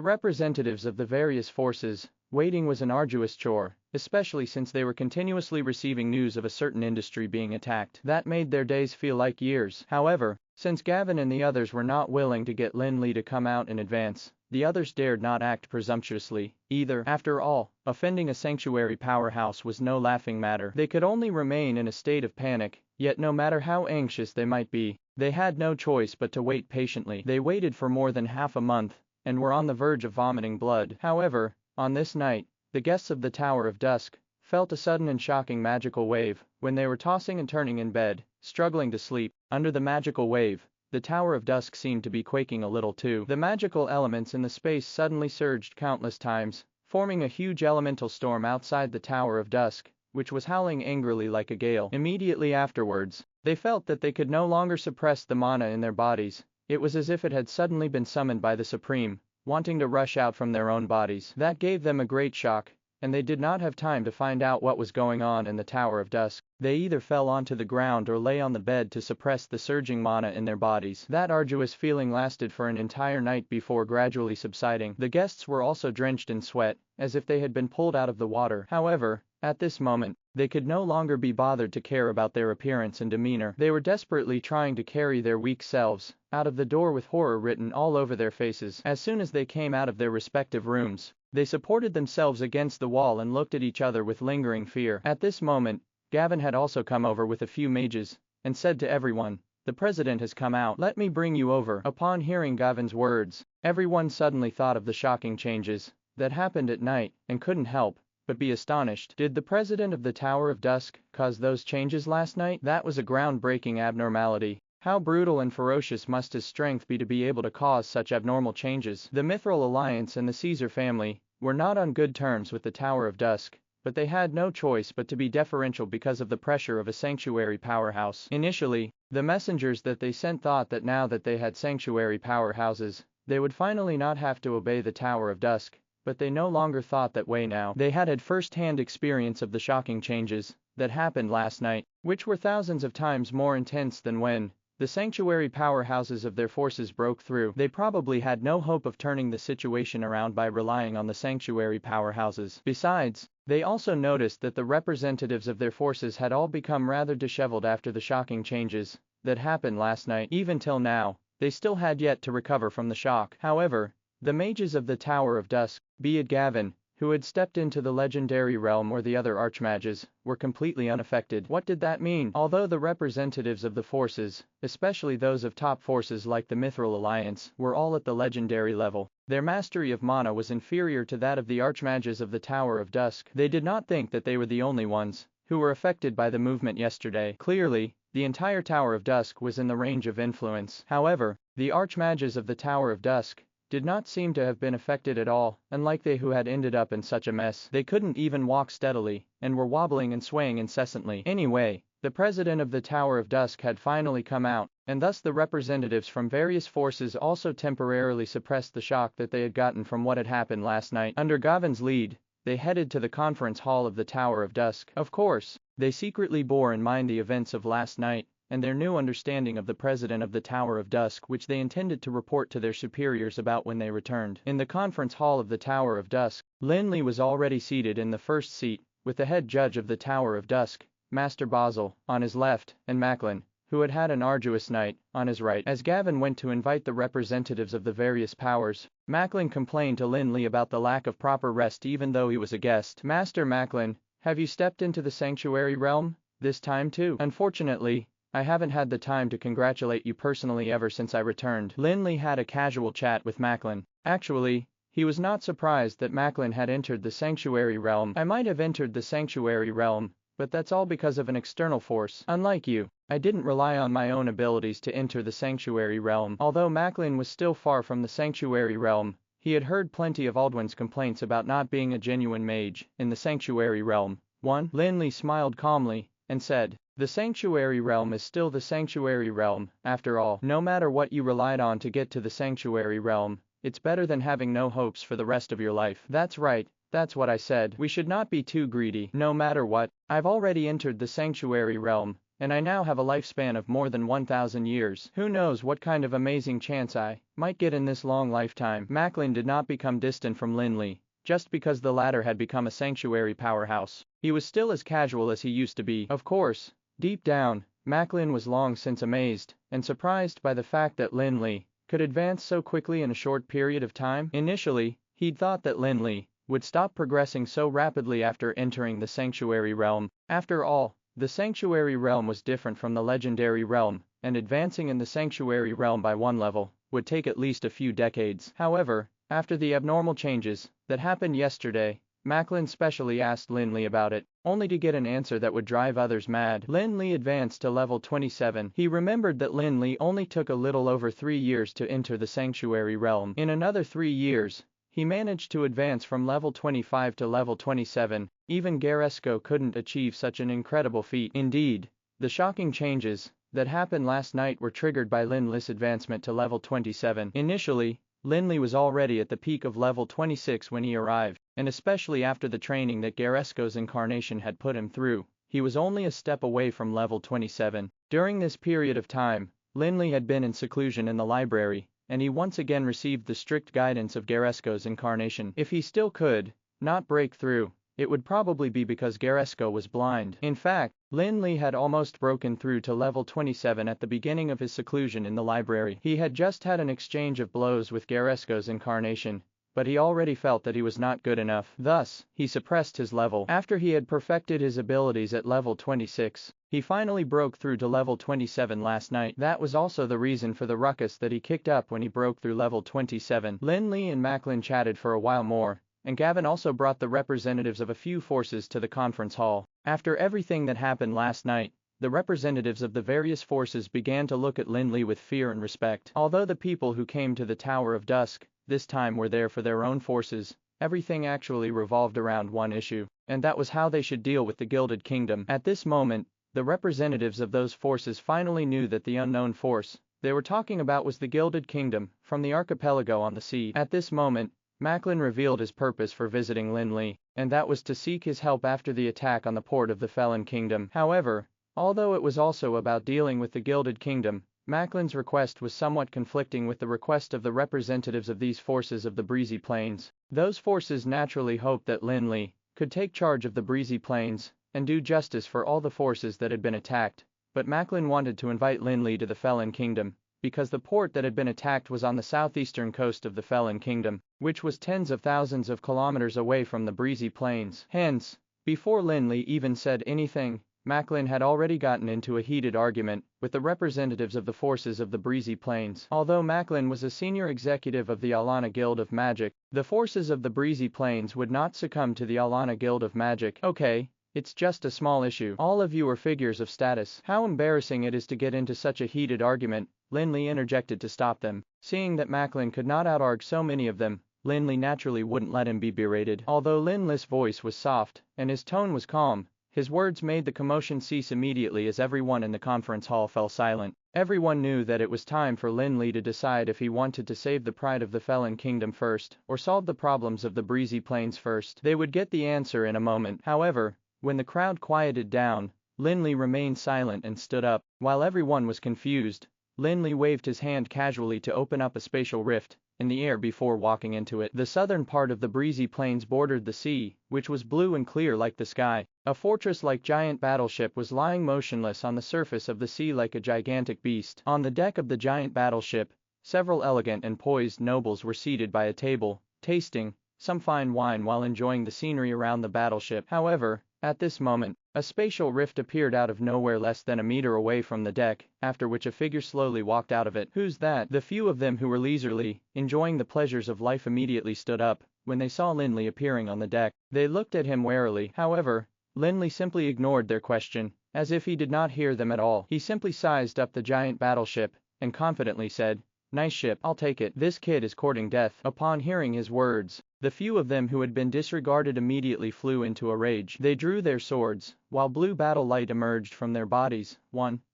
representatives of the various forces, waiting was an arduous chore, especially since they were continuously receiving news of a certain industry being attacked. That made their days feel like years. However, since Gavin and the others were not willing to get Lin Li to come out in advance, the others dared not act presumptuously, either. After all, offending a sanctuary powerhouse was no laughing matter. They could only remain in a state of panic, yet no matter how anxious they might be, they had no choice but to wait patiently. They waited for more than half a month, and were on the verge of vomiting blood. However, on this night, the guests of the Tower of Dusk felt a sudden and shocking magical wave. When they were tossing and turning in bed, struggling to sleep, under the magical wave, the Tower of Dusk seemed to be quaking a little too. The magical elements in the space suddenly surged countless times, forming a huge elemental storm outside the Tower of Dusk, which was howling angrily like a gale. Immediately afterwards, they felt that they could no longer suppress the mana in their bodies. It was as if it had suddenly been summoned by the Supreme, wanting to rush out from their own bodies. That gave them a great shock, and they did not have time to find out what was going on in the Tower of Dusk. They either fell onto the ground or lay on the bed to suppress the surging mana in their bodies. That arduous feeling lasted for an entire night before gradually subsiding. The guests were also drenched in sweat, as if they had been pulled out of the water. However, at this moment, they could no longer be bothered to care about their appearance and demeanor. They were desperately trying to carry their weak selves out of the door with horror written all over their faces. As soon as they came out of their respective rooms, they supported themselves against the wall and looked at each other with lingering fear. At this moment, Gavin had also come over with a few mages, and said to everyone, "The president has come out. Let me bring you over." Upon hearing Gavin's words, everyone suddenly thought of the shocking changes that happened at night, and couldn't help but be astonished. Did the president of the Tower of Dusk cause those changes last night? That was a groundbreaking abnormality. How brutal and ferocious must his strength be to be able to cause such abnormal changes? The Mithril Alliance and the Caesar family were not on good terms with the Tower of Dusk, but they had no choice but to be deferential because of the pressure of a sanctuary powerhouse. Initially, the messengers that they sent thought that now that they had sanctuary powerhouses, they would finally not have to obey the Tower of Dusk, but they no longer thought that way now. They had first-hand experience of the shocking changes that happened last night, which were thousands of times more intense than when the sanctuary powerhouses of their forces broke through. They probably had no hope of turning the situation around by relying on the sanctuary powerhouses. Besides, they also noticed that the representatives of their forces had all become rather disheveled after the shocking changes that happened last night. Even till now, they still had yet to recover from the shock. However, the mages of the Tower of Dusk, be it Gavin, who had stepped into the legendary realm, or the other archmages, were completely unaffected. What did that mean? Although the representatives of the forces, especially those of top forces like the Mithril Alliance, were all at the legendary level, their mastery of mana was inferior to that of the archmages of the Tower of Dusk. They did not think that they were the only ones who were affected by the movement yesterday. Clearly, the entire Tower of Dusk was in the range of influence. However, the archmages of the Tower of Dusk did not seem to have been affected at all, unlike they who had ended up in such a mess. They couldn't even walk steadily, and were wobbling and swaying incessantly. Anyway, the president of the Tower of Dusk had finally come out, and thus the representatives from various forces also temporarily suppressed the shock that they had gotten from what had happened last night. Under Gavin's lead, they headed to the conference hall of the Tower of Dusk. Of course, they secretly bore in mind the events of last night, and their new understanding of the president of the Tower of Dusk, which they intended to report to their superiors about when they returned. In the conference hall of the Tower of Dusk, Lin Li was already seated in the first seat, with the head judge of the Tower of Dusk, Master Basil, on his left, and Macklin, who had had an arduous night, on his right. As Gavin went to invite the representatives of the various powers, Macklin complained to Lin Li about the lack of proper rest even though he was a guest. Master Macklin, have you stepped into the sanctuary realm, this time too? Unfortunately, I haven't had the time to congratulate you personally ever since I returned. Lin Li had a casual chat with Macklin. Actually, he was not surprised that Macklin had entered the sanctuary realm. I might have entered the sanctuary realm, but that's all because of an external force. Unlike you, I didn't rely on my own abilities to enter the sanctuary realm. Although Macklin was still far from the sanctuary realm, he had heard plenty of Aldwin's complaints about not being a genuine mage in the sanctuary realm. Lin Li smiled calmly and said, the sanctuary realm is still the sanctuary realm, after all. No matter what you relied on to get to the sanctuary realm, it's better than having no hopes for the rest of your life. That's right, that's what I said. We should not be too greedy. No matter what, I've already entered the sanctuary realm, and I now have a lifespan of more than 1,000 years. Who knows what kind of amazing chance I might get in this long lifetime. Macklin did not become distant from Lin Li, just because the latter had become a sanctuary powerhouse. He was still as casual as he used to be. Of course, deep down, Macklin was long since amazed and surprised by the fact that Lin Li could advance so quickly in a short period of time. Initially, he'd thought that Lin Li would stop progressing so rapidly after entering the sanctuary realm. After all, the sanctuary realm was different from the legendary realm, and advancing in the sanctuary realm by one level would take at least a few decades. However, after the abnormal changes that happened yesterday, Macklin specially asked Lin Li about it, only to get an answer that would drive others mad. Lin Li advanced to level 27. He remembered that Lin Li only took a little over 3 years to enter the sanctuary realm. In another 3 years, he managed to advance from level 25 to level 27. Even Garesco couldn't achieve such an incredible feat. Indeed, the shocking changes that happened last night were triggered by Lin Li's advancement to level 27. Initially, Lin Li was already at the peak of level 26 when he arrived, and especially after the training that Garesco's incarnation had put him through, he was only a step away from level 27. During this period of time, Lin Li had been in seclusion in the library, and he once again received the strict guidance of Garesco's incarnation. If he still could not break through, it would probably be because Garesco was blind. In fact, Lin Li had almost broken through to level 27 at the beginning of his seclusion in the library. He had just had an exchange of blows with Garesco's incarnation, but he already felt that he was not good enough. Thus, he suppressed his level. After he had perfected his abilities at level 26, he finally broke through to level 27 last night. That was also the reason for the ruckus that he kicked up when he broke through level 27. Lin Li and Macklin chatted for a while more, and Gavin also brought the representatives of a few forces to the conference hall. After everything that happened last night, the representatives of the various forces began to look at Lin Li with fear and respect. Although the people who came to the Tower of Dusk this time were there for their own forces, everything actually revolved around one issue, and that was how they should deal with the Gilded Kingdom. At this moment, the representatives of those forces finally knew that the unknown force they were talking about was the Gilded Kingdom, from the archipelago on the sea. At this moment, Macklin revealed his purpose for visiting Lin Li, and that was to seek his help after the attack on the port of the Felon Kingdom. However, although it was also about dealing with the Gilded Kingdom, Macklin's request was somewhat conflicting with the request of the representatives of these forces of the Breezy Plains. Those forces naturally hoped that Lin Li could take charge of the Breezy Plains and do justice for all the forces that had been attacked, but Macklin wanted to invite Lin Li to the Felon Kingdom, because the port that had been attacked was on the southeastern coast of the Felon Kingdom, which was tens of thousands of kilometers away from the Breezy Plains. Hence, before Lin Li even said anything, Macklin had already gotten into a heated argument with the representatives of the forces of the Breezy Plains. Although Macklin was a senior executive of the Alana Guild of Magic, the forces of the Breezy Plains would not succumb to the Alana Guild of Magic. Okay, It's just a small issue. All of you are figures of status. How embarrassing it is to get into such a heated argument, Lin Li interjected to stop them. Seeing that Macklin could not outargue so many of them, Lin Li naturally wouldn't let him be berated. Although Lin Li's voice was soft, and his tone was calm, his words made the commotion cease immediately as everyone in the conference hall fell silent. Everyone knew that it was time for Lin Li to decide if he wanted to save the pride of the Felon Kingdom first, or solve the problems of the breezy plains first. They would get the answer in a moment. However, when the crowd quieted down, Lin Li remained silent and stood up. While everyone was confused, Lin Li waved his hand casually to open up a spatial rift in the air before walking into it. The southern part of the breezy plains bordered the sea, which was blue and clear like the sky. A fortress-like giant battleship was lying motionless on the surface of the sea like a gigantic beast. On the deck of the giant battleship, several elegant and poised nobles were seated by a table, tasting some fine wine while enjoying the scenery around the battleship. However, at this moment, a spatial rift appeared out of nowhere less than a meter away from the deck, after which a figure slowly walked out of it. Who's that? The few of them who were leisurely enjoying the pleasures of life immediately stood up when they saw Lin Li appearing on the deck. They looked at him warily. However, Lin Li simply ignored their question, as if he did not hear them at all. He simply sized up the giant battleship and confidently said, "Nice ship, I'll take it. This kid is courting death." Upon hearing his words, the few of them who had been disregarded immediately flew into a rage. They drew their swords, while blue battle light emerged from their bodies.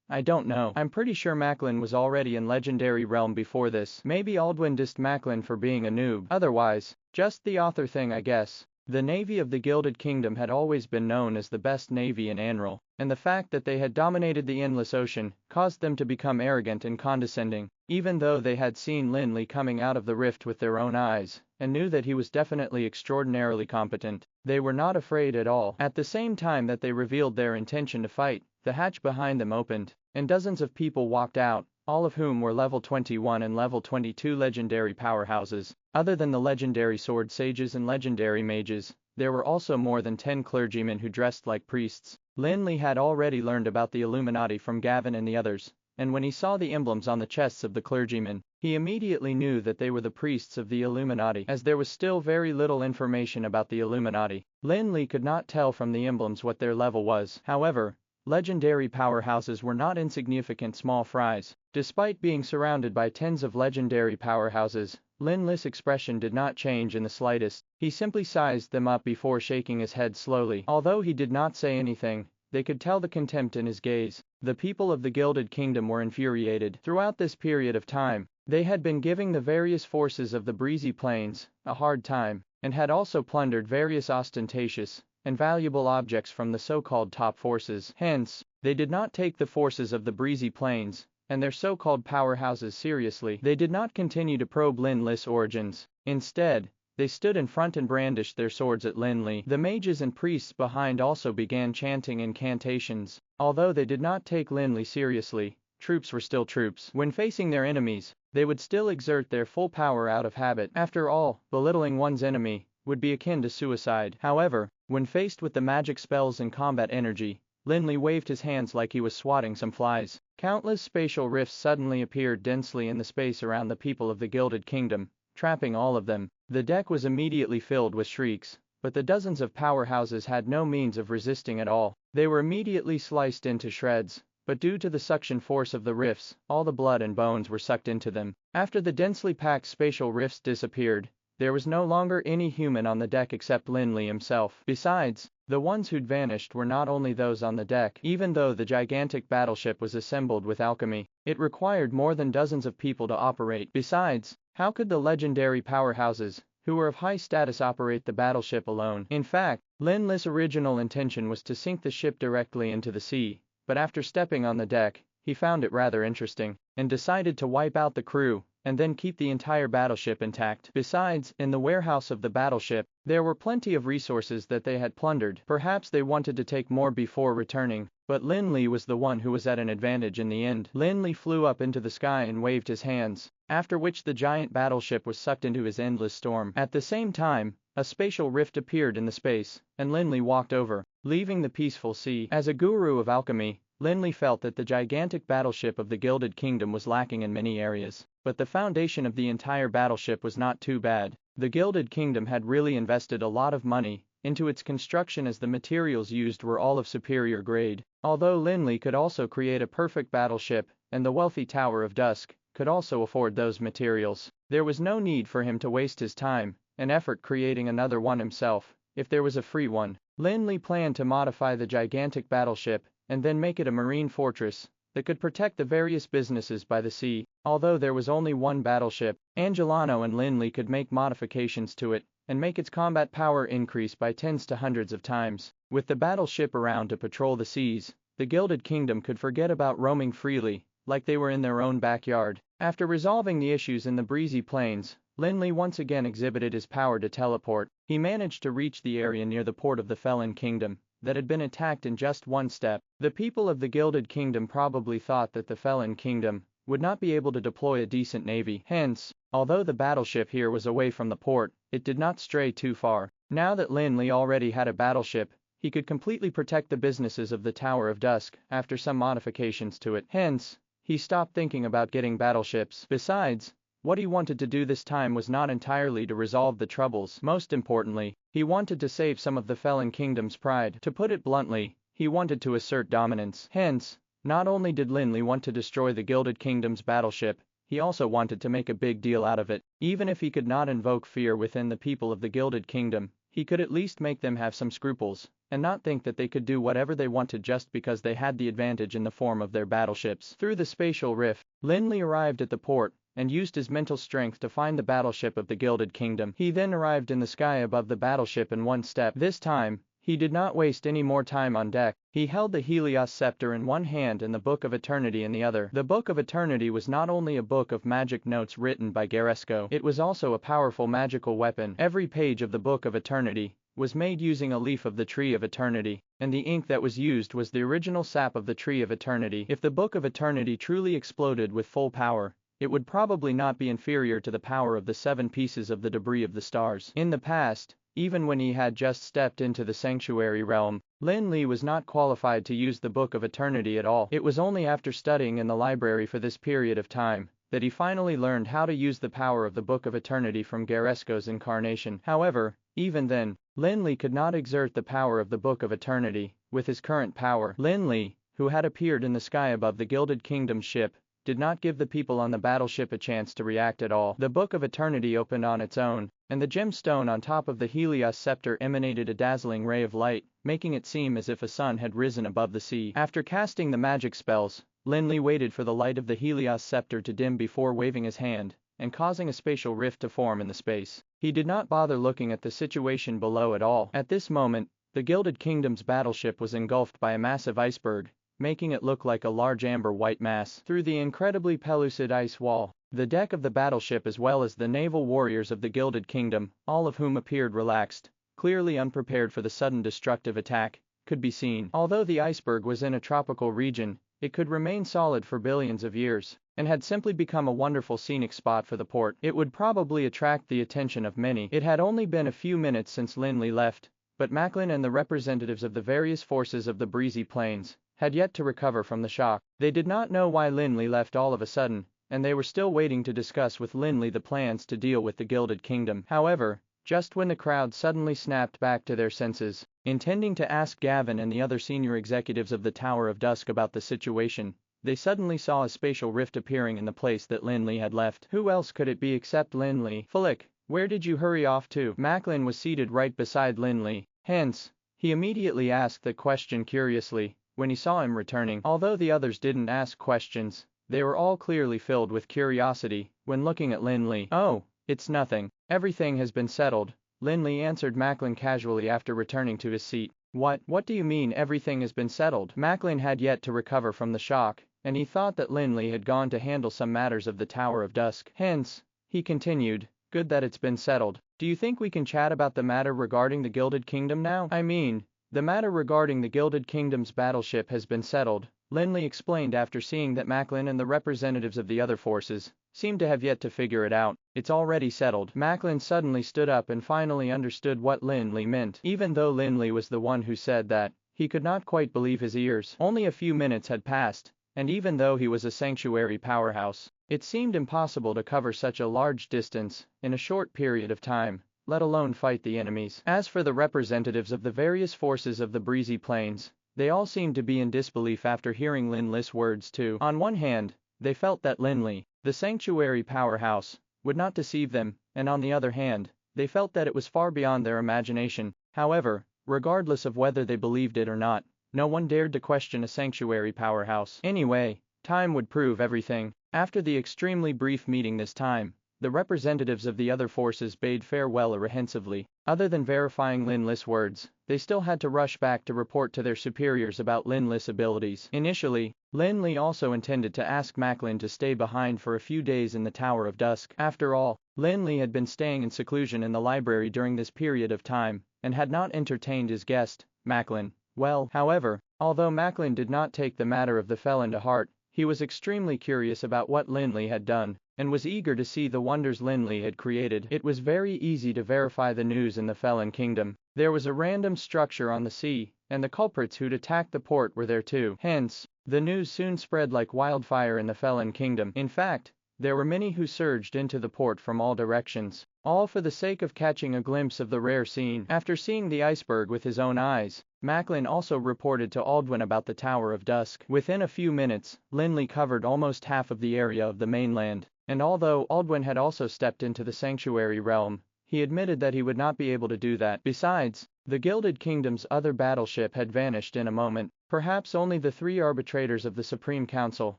I don't know. I'm pretty sure Macklin was already in Legendary Realm before this. Maybe Aldwin dissed Macklin for being a noob. Otherwise, just the author thing I guess. The navy of the Gilded Kingdom had always been known as the best navy in Anral, and the fact that they had dominated the endless ocean caused them to become arrogant and condescending. Even though they had seen Lin Li coming out of the rift with their own eyes, and knew that he was definitely extraordinarily competent, they were not afraid at all. At the same time that they revealed their intention to fight, the hatch behind them opened, and dozens of people walked out, all of whom were level 21 and level 22 legendary powerhouses. Other than the legendary sword sages and legendary mages, there were also more than 10 clergymen who dressed like priests. Lin Li had already learned about the Illuminati from Gavin and the others, and when he saw the emblems on the chests of the clergymen, he immediately knew that they were the priests of the Illuminati. As there was still very little information about the Illuminati, Lin Li could not tell from the emblems what their level was. However, legendary powerhouses were not insignificant small fries. Despite being surrounded by tens of legendary powerhouses, Lin Li's expression did not change in the slightest. He simply sized them up before shaking his head slowly. Although he did not say anything, they could tell the contempt in his gaze. The people of the Gilded Kingdom were infuriated. Throughout this period of time, they had been giving the various forces of the breezy plains a hard time, and had also plundered various ostentatious and valuable objects from the so-called top forces. Hence, they did not take the forces of the breezy plains and their so-called powerhouses seriously. They did not continue to probe Lin Li's origins. Instead, they stood in front and brandished their swords at Lin Li. The mages and priests behind also began chanting incantations. Although they did not take Lin Li seriously, troops were still troops. When facing their enemies, they would still exert their full power out of habit. After all, belittling one's enemy would be akin to suicide. However, when faced with the magic spells and combat energy, Lin Li waved his hands like he was swatting some flies. Countless spatial rifts suddenly appeared densely in the space around the people of the Gilded Kingdom, trapping all of them. The deck was immediately filled with shrieks, but the dozens of powerhouses had no means of resisting at all. They were immediately sliced into shreds, but due to the suction force of the rifts, all the blood and bones were sucked into them. After the densely packed spatial rifts disappeared, there was no longer any human on the deck except Lin Li himself. Besides, the ones who'd vanished were not only those on the deck. Even though the gigantic battleship was assembled with alchemy, it required more than dozens of people to operate. Besides, how could the legendary powerhouses, who were of high status, operate the battleship alone? In fact, Lin Li's original intention was to sink the ship directly into the sea, but after stepping on the deck, he found it rather interesting, and decided to wipe out the crew, and then keep the entire battleship intact. Besides, in the warehouse of the battleship, there were plenty of resources that they had plundered. Perhaps they wanted to take more before returning, but Lin Li was the one who was at an advantage in the end. Lin Li flew up into the sky and waved his hands, after which the giant battleship was sucked into his endless storm. At the same time, a spatial rift appeared in the space, and Lin Li walked over, leaving the peaceful sea. As a guru of alchemy, Lin Li felt that the gigantic battleship of the Gilded Kingdom was lacking in many areas, but the foundation of the entire battleship was not too bad. The Gilded Kingdom had really invested a lot of money into its construction as the materials used were all of superior grade. Although Lin Li could also create a perfect battleship, and the wealthy Tower of Dusk could also afford those materials, there was no need for him to waste his time and effort creating another one himself. If there was a free one, Lin Li planned to modify the gigantic battleship and then make it a marine fortress that could protect the various businesses by the sea. Although there was only one battleship, Angelano and Lin Li could make modifications to it and make its combat power increase by tens to hundreds of times. With the battleship around to patrol the seas, the Gilded Kingdom could forget about roaming freely, like they were in their own backyard. After resolving the issues in the breezy plains, Lin Li once again exhibited his power to teleport. He managed to reach the area near the port of the Felon Kingdom that had been attacked in just one step. The people of the Gilded Kingdom probably thought that the Felon Kingdom would not be able to deploy a decent navy. Hence, although the battleship here was away from the port, it did not stray too far. Now that Lin Li already had a battleship, he could completely protect the businesses of the Tower of Dusk after some modifications to it. Hence, he stopped thinking about getting battleships. Besides, what he wanted to do this time was not entirely to resolve the troubles. Most importantly, he wanted to save some of the Felon Kingdom's pride. To put it bluntly, he wanted to assert dominance. Hence, not only did Lin Li want to destroy the Gilded Kingdom's battleship, he also wanted to make a big deal out of it. Even if he could not invoke fear within the people of the Gilded Kingdom, he could at least make them have some scruples, and not think that they could do whatever they wanted just because they had the advantage in the form of their battleships. Through the spatial rift, Lin Li arrived at the port and used his mental strength to find the battleship of the Gilded Kingdom. He then arrived in the sky above the battleship in one step. This time, he did not waste any more time on deck. He held the Helios scepter in one hand and the Book of Eternity in the other. The Book of Eternity was not only a book of magic notes written by Garesco, it was also a powerful magical weapon. Every page of the Book of Eternity was made using a leaf of the Tree of Eternity, and the ink that was used was the original sap of the Tree of Eternity. If the Book of Eternity truly exploded with full power, it would probably not be inferior to the power of the 7 pieces of the debris of the stars. In the past, even when he had just stepped into the sanctuary realm, Lin Li was not qualified to use the Book of Eternity at all. It was only after studying in the library for this period of time that he finally learned how to use the power of the Book of Eternity from Garesco's incarnation. However, even then, Lin Li could not exert the power of the Book of Eternity with his current power. Lin Li, who had appeared in the sky above the Gilded Kingdom ship, did not give the people on the battleship a chance to react at all. The Book of Eternity opened on its own, and the gemstone on top of the Helios scepter emanated a dazzling ray of light, making it seem as if a sun had risen above the sea. After casting the magic spells, Lin Li waited for the light of the Helios scepter to dim before waving his hand and causing a spatial rift to form in the space. He did not bother looking at the situation below at all. At this moment, the Gilded Kingdom's battleship was engulfed by a massive iceberg, making it look like a large amber white mass. Through the incredibly pellucid ice wall, the deck of the battleship as well as the naval warriors of the Gilded Kingdom, all of whom appeared relaxed, clearly unprepared for the sudden destructive attack, could be seen. Although the iceberg was in a tropical region, it could remain solid for billions of years, and had simply become a wonderful scenic spot for the port. It would probably attract the attention of many. It had only been a few minutes since Lin Li left, but Macklin and the representatives of the various forces of the breezy plains had yet to recover from the shock. They did not know why Lin Li left all of a sudden, and they were still waiting to discuss with Lin Li the plans to deal with the Gilded Kingdom. However, just when the crowd suddenly snapped back to their senses, intending to ask Gavin and the other senior executives of the Tower of Dusk about the situation, they suddenly saw a spatial rift appearing in the place that Lin Li had left. Who else could it be except Lin Li? Flick, where did you hurry off to? Macklin was seated right beside Lin Li. Hence, he immediately asked the question curiously when he saw him returning. Although the others didn't ask questions, they were all clearly filled with curiosity when looking at Lin Li. Oh, it's nothing. Everything has been settled, Lin Li answered Macklin casually after returning to his seat. What do you mean everything has been settled? Macklin had yet to recover from the shock, and he thought that Lin Li had gone to handle some matters of the Tower of Dusk. Hence, he continued, good that it's been settled. Do you think we can chat about the matter regarding the Gilded Kingdom now? I mean, the matter regarding the Gilded Kingdom's battleship has been settled, Lin Li explained after seeing that Macklin and the representatives of the other forces seemed to have yet to figure it out. It's already settled. Macklin suddenly stood up and finally understood what Lin Li meant. Even though Lin Li was the one who said that, he could not quite believe his ears. Only a few minutes had passed, and even though he was a sanctuary powerhouse, it seemed impossible to cover such a large distance in a short period of time. let alone fight the enemies. As for the representatives of the various forces of the breezy plains, they all seemed to be in disbelief after hearing Lin Li's words too. On one hand, they felt that Lin Li, the sanctuary powerhouse, would not deceive them, and on the other hand, they felt that it was far beyond their imagination. However, regardless of whether they believed it or not, no one dared to question a sanctuary powerhouse. Anyway, time would prove everything. After the extremely brief meeting this time, the representatives of the other forces bade farewell apprehensively. Other than verifying Lin Li's words, they still had to rush back to report to their superiors about Lin Li's abilities. Initially, Lin Li also intended to ask Macklin to stay behind for a few days in the Tower of Dusk. After all, Lin Li had been staying in seclusion in the library during this period of time, and had not entertained his guest, Macklin, well. However, although Macklin did not take the matter of the felon to heart, he was extremely curious about what Lin Li had done, and was eager to see the wonders Lin Li had created. It was very easy to verify the news in the Felon Kingdom. There was a random structure on the sea, and the culprits who'd attacked the port were there too. Hence, the news soon spread like wildfire in the Felon Kingdom. In fact, there were many who surged into the port from all directions, all for the sake of catching a glimpse of the rare scene. After seeing the iceberg with his own eyes, Macklin also reported to Aldwin about the Tower of Dusk. Within a few minutes, Lin Li covered almost half of the area of the mainland, and although Aldwin had also stepped into the sanctuary realm, he admitted that he would not be able to do that. Besides, the Gilded Kingdom's other battleship had vanished in a moment. Perhaps only the 3 arbitrators of the Supreme Council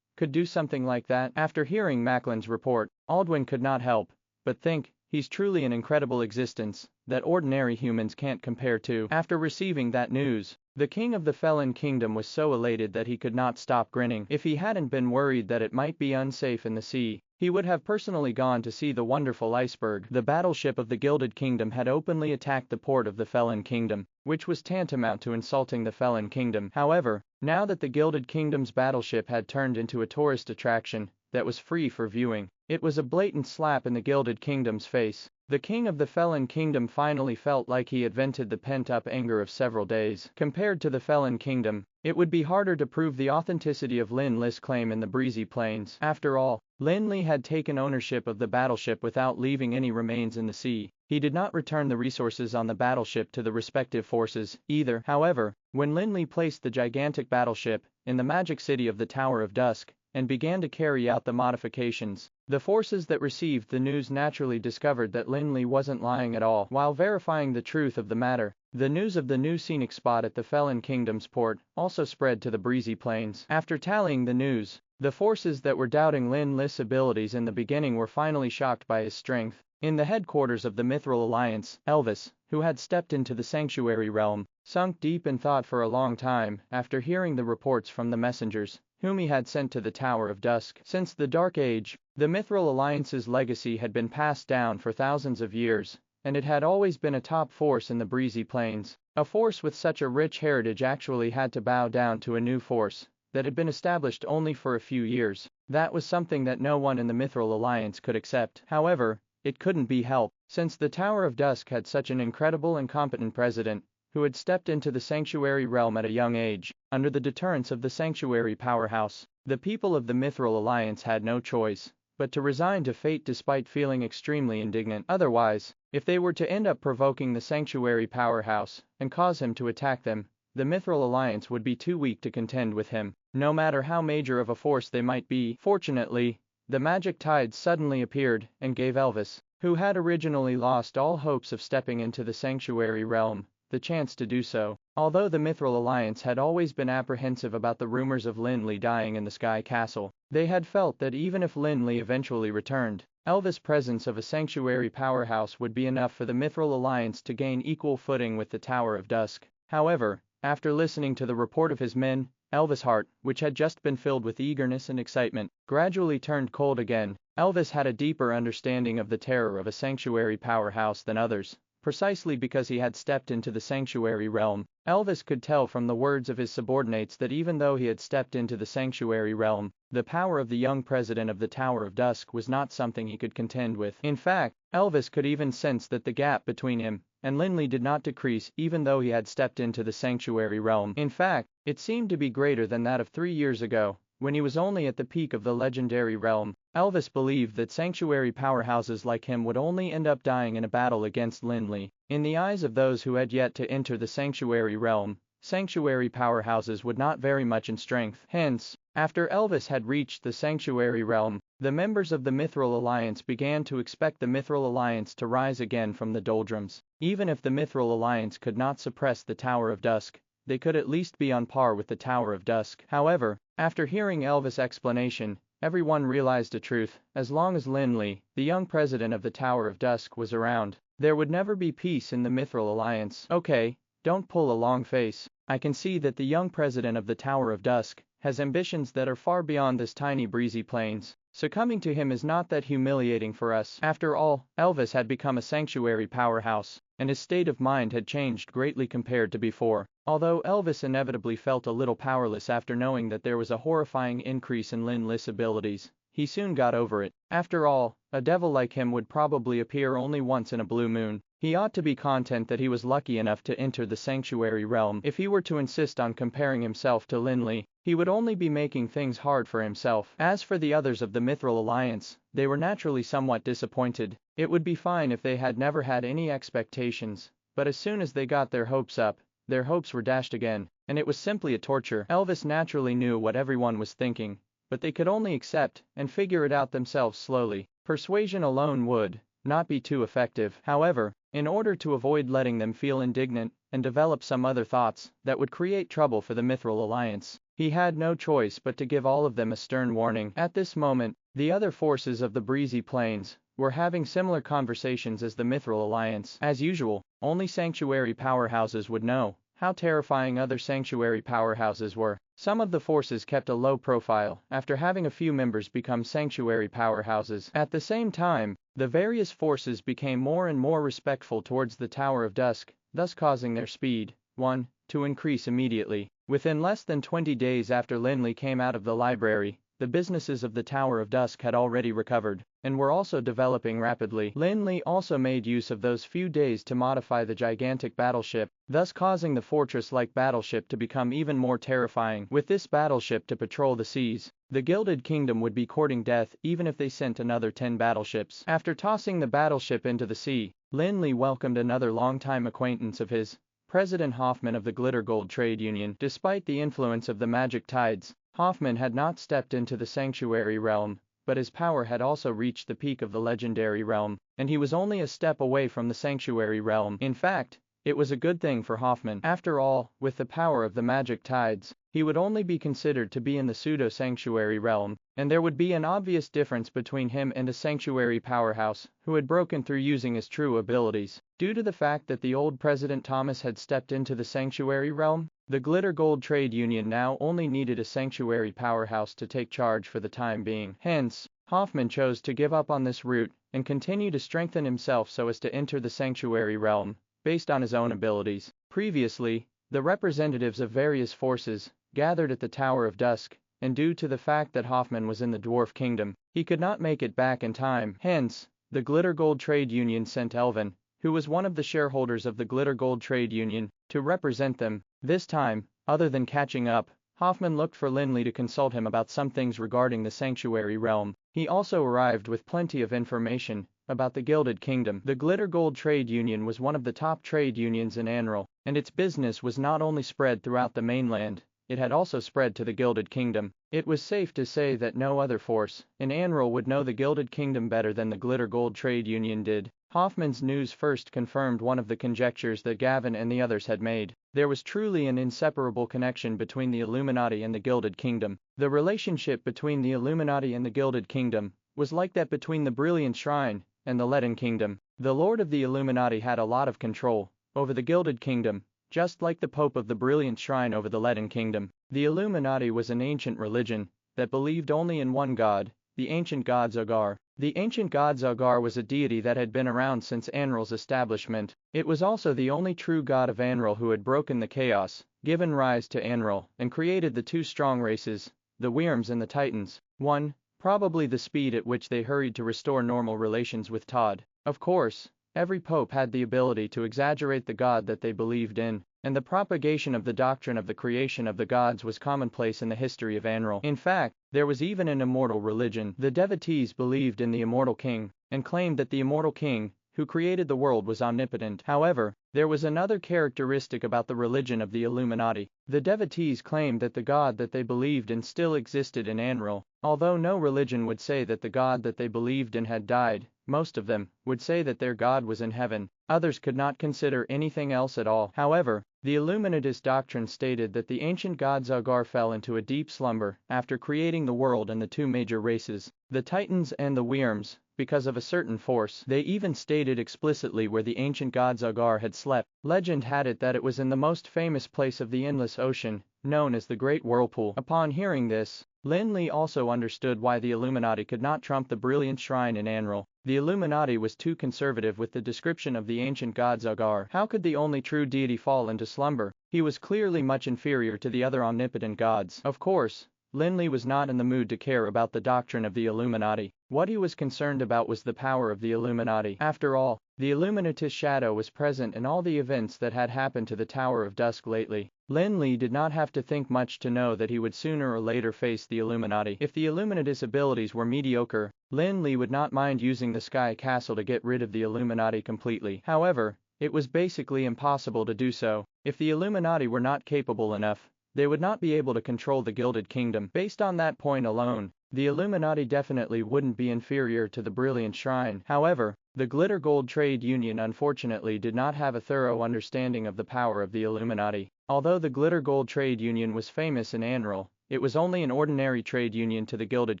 could do something like that. After hearing Macklin's report, Aldwin could not help but think, he's truly an incredible existence that ordinary humans can't compare to. After receiving that news, the king of the Felon Kingdom was so elated that he could not stop grinning. If he hadn't been worried that it might be unsafe in the sea, he would have personally gone to see the wonderful iceberg. The battleship of the Gilded Kingdom had openly attacked the port of the Felon Kingdom, which was tantamount to insulting the Felon Kingdom. However, now that the Gilded Kingdom's battleship had turned into a tourist attraction that was free for viewing, it was a blatant slap in the Gilded Kingdom's face. The king of the Felon Kingdom finally felt like he had vented the pent-up anger of several days. Compared to the Felon Kingdom, it would be harder to prove the authenticity of Lin Li's claim in the breezy plains. After all, Lin Li had taken ownership of the battleship without leaving any remains in the sea. He did not return the resources on the battleship to the respective forces, either. However, when Lin Li placed the gigantic battleship in the magic city of the Tower of Dusk, and began to carry out the modifications, the forces that received the news naturally discovered that Lin Li wasn't lying at all. While verifying the truth of the matter, the news of the new scenic spot at the Felon Kingdom's port also spread to the breezy plains. After tallying the news, the forces that were doubting Lin Li's abilities in the beginning were finally shocked by his strength. In the headquarters of the Mithril Alliance, Elvis, who had stepped into the sanctuary realm, sunk deep in thought for a long time after hearing the reports from the messengers whom he had sent to the Tower of Dusk. Since the Dark Age, the Mithril Alliance's legacy had been passed down for thousands of years, and it had always been a top force in the breezy plains. A force with such a rich heritage actually had to bow down to a new force that had been established only for a few years. That was something that no one in the Mithril Alliance could accept. However, it couldn't be helped, since the Tower of Dusk had such an incredible and competent president, who had stepped into the sanctuary realm at a young age, under the deterrence of the sanctuary powerhouse. The people of the Mithril Alliance had no choice but to resign to fate despite feeling extremely indignant. Otherwise, if they were to end up provoking the sanctuary powerhouse and cause him to attack them, the Mithril Alliance would be too weak to contend with him, no matter how major of a force they might be. Fortunately, the magic tide suddenly appeared and gave Elvis, who had originally lost all hopes of stepping into the sanctuary realm, the chance to do so. Although the Mithril Alliance had always been apprehensive about the rumors of Lin Li dying in the Sky Castle, they had felt that even if Lin Li eventually returned, Elvis' presence of a sanctuary powerhouse would be enough for the Mithril Alliance to gain equal footing with the Tower of Dusk. However, after listening to the report of his men, Elvis' heart, which had just been filled with eagerness and excitement, gradually turned cold again. Elvis had a deeper understanding of the terror of a sanctuary powerhouse than others. Precisely because he had stepped into the sanctuary realm, Elvis could tell from the words of his subordinates that even though he had stepped into the sanctuary realm, the power of the young president of the Tower of Dusk was not something he could contend with. In fact, Elvis could even sense that the gap between him and Lin Li did not decrease even though he had stepped into the sanctuary realm. In fact, it seemed to be greater than that of 3 years ago, when he was only at the peak of the legendary realm. Elvis believed that sanctuary powerhouses like him would only end up dying in a battle against Lin Li. In the eyes of those who had yet to enter the sanctuary realm, sanctuary powerhouses would not vary much in strength. Hence, after Elvis had reached the sanctuary realm, the members of the Mithril Alliance began to expect the Mithril Alliance to rise again from the doldrums. Even if the Mithril Alliance could not suppress the Tower of Dusk, they could at least be on par with the Tower of Dusk. However, after hearing Elvis' explanation, everyone realized a truth: as long as Lin Li, the young president of the Tower of Dusk, was around, there would never be peace in the Mithril Alliance. Okay, don't pull a long face. I can see that the young president of the Tower of Dusk has ambitions that are far beyond this tiny breezy plains. Succumbing to him is not that humiliating for us. After all, Elvis had become a sanctuary powerhouse, and his state of mind had changed greatly compared to before. Although Elvis inevitably felt a little powerless after knowing that there was a horrifying increase in Lin Li's abilities, he soon got over it. After all, a devil like him would probably appear only once in a blue moon. He ought to be content that he was lucky enough to enter the sanctuary realm. If he were to insist on comparing himself to Lin Li, he would only be making things hard for himself. As for the others of the Mithril Alliance, they were naturally somewhat disappointed. It would be fine if they had never had any expectations, but as soon as they got their hopes up, their hopes were dashed again, and it was simply a torture. Elvis naturally knew what everyone was thinking, but they could only accept and figure it out themselves slowly. Persuasion alone would not be too effective. However, in order to avoid letting them feel indignant and develop some other thoughts that would create trouble for the Mithril Alliance, he had no choice but to give all of them a stern warning. At this moment, the other forces of the breezy plains were having similar conversations as the Mithril Alliance. As usual, only sanctuary powerhouses would know how terrifying other sanctuary powerhouses were. Some of the forces kept a low profile after having a few members become sanctuary powerhouses. At the same time, the various forces became more and more respectful towards the Tower of Dusk, thus causing their speed, 1, to increase immediately. Within less than 20 days after Lin Li came out of the library, the businesses of the Tower of Dusk had already recovered, and were also developing rapidly. Lin Li also made use of those few days to modify the gigantic battleship, thus causing the fortress-like battleship to become even more terrifying. With this battleship to patrol the seas, the Gilded Kingdom would be courting death even if they sent another 10 battleships. After tossing the battleship into the sea, Lin Li welcomed another longtime acquaintance of his, President Hoffman of the Glitter Gold Trade Union. Despite the influence of the magic tides, Hoffman had not stepped into the sanctuary realm, but his power had also reached the peak of the legendary realm, and he was only a step away from the sanctuary realm. In fact, it was a good thing for Hoffman. After all, with the power of the magic tides, he would only be considered to be in the pseudo-sanctuary realm, and there would be an obvious difference between him and a sanctuary powerhouse who had broken through using his true abilities. Due to the fact that the old President Thomas had stepped into the sanctuary realm, the Glitter Gold Trade Union now only needed a sanctuary powerhouse to take charge for the time being. Hence, Hoffman chose to give up on this route and continue to strengthen himself so as to enter the sanctuary realm, based on his own abilities. Previously, the representatives of various forces gathered at the Tower of Dusk, and due to the fact that Hoffman was in the Dwarf Kingdom, he could not make it back in time. Hence, the Glitter Gold Trade Union sent Elvin, who was one of the shareholders of the Glitter Gold Trade Union, to represent them. This time, other than catching up, Hoffman looked for Lin Li to consult him about some things regarding the sanctuary realm. He also arrived with plenty of information about the Gilded Kingdom. The Glitter Gold Trade Union was one of the top trade unions in Anral, and its business was not only spread throughout the mainland, it had also spread to the Gilded Kingdom. It was safe to say that no other force in Anral would know the Gilded Kingdom better than the Glitter Gold Trade Union did. Hoffman's news first confirmed one of the conjectures that Gavin and the others had made. There was truly an inseparable connection between the Illuminati and the Gilded Kingdom. The relationship between the Illuminati and the Gilded Kingdom was like that between the Brilliant Shrine and the Leaden Kingdom. The Lord of the Illuminati had a lot of control over the Gilded Kingdom, just like the Pope of the Brilliant Shrine over the Leaden Kingdom. The Illuminati was an ancient religion that believed only in one god, the ancient god Zogar. The ancient god Zogar was a deity that had been around since Anral's establishment. It was also the only true god of Anral who had broken the chaos, given rise to Anral, and created the two strong races, the Wyrms and the Titans. 1. Probably the speed at which they hurried to restore normal relations with Todd. Of course, every pope had the ability to exaggerate the god that they believed in. and the propagation of the doctrine of the creation of the gods was commonplace in the history of Anral. In fact, there was even an immortal religion. The devotees believed in the immortal king, and claimed that the immortal king, who created the world, was omnipotent. However, there was another characteristic about the religion of the Illuminati. The devotees claimed that the god that they believed in still existed in Anral. Although no religion would say that the god that they believed in had died, most of them would say that their god was in heaven. Others could not consider anything else at all. However, the Illuminatist doctrine stated that the ancient god Zagar fell into a deep slumber after creating the world and the two major races, the Titans and the Wyrms, because of a certain force. They even stated explicitly where the ancient god Zagar had slept. Legend had it that it was in the most famous place of the endless ocean, known as the Great Whirlpool. Upon hearing this, Lin Li also understood why the Illuminati could not trump the brilliant shrine in Anral. The Illuminati was too conservative with the description of the ancient god Zagar. How could the only true deity fall into slumber? He was clearly much inferior to the other omnipotent gods. Of course, Lin Li was not in the mood to care about the doctrine of the Illuminati. What he was concerned about was the power of the Illuminati. After all, the Illuminatist shadow was present in all the events that had happened to the Tower of Dusk lately. Lin Li did not have to think much to know that he would sooner or later face the Illuminati. If the Illuminatist abilities were mediocre, Lin Li would not mind using the Sky Castle to get rid of the Illuminati completely. However, it was basically impossible to do so. If the Illuminati were not capable enough, they would not be able to control the Gilded Kingdom. Based on that point alone, the Illuminati definitely wouldn't be inferior to the Brilliant Shrine. However, the Glitter Gold Trade Union unfortunately did not have a thorough understanding of the power of the Illuminati. Although the Glitter Gold Trade Union was famous in Anral, it was only an ordinary trade union to the Gilded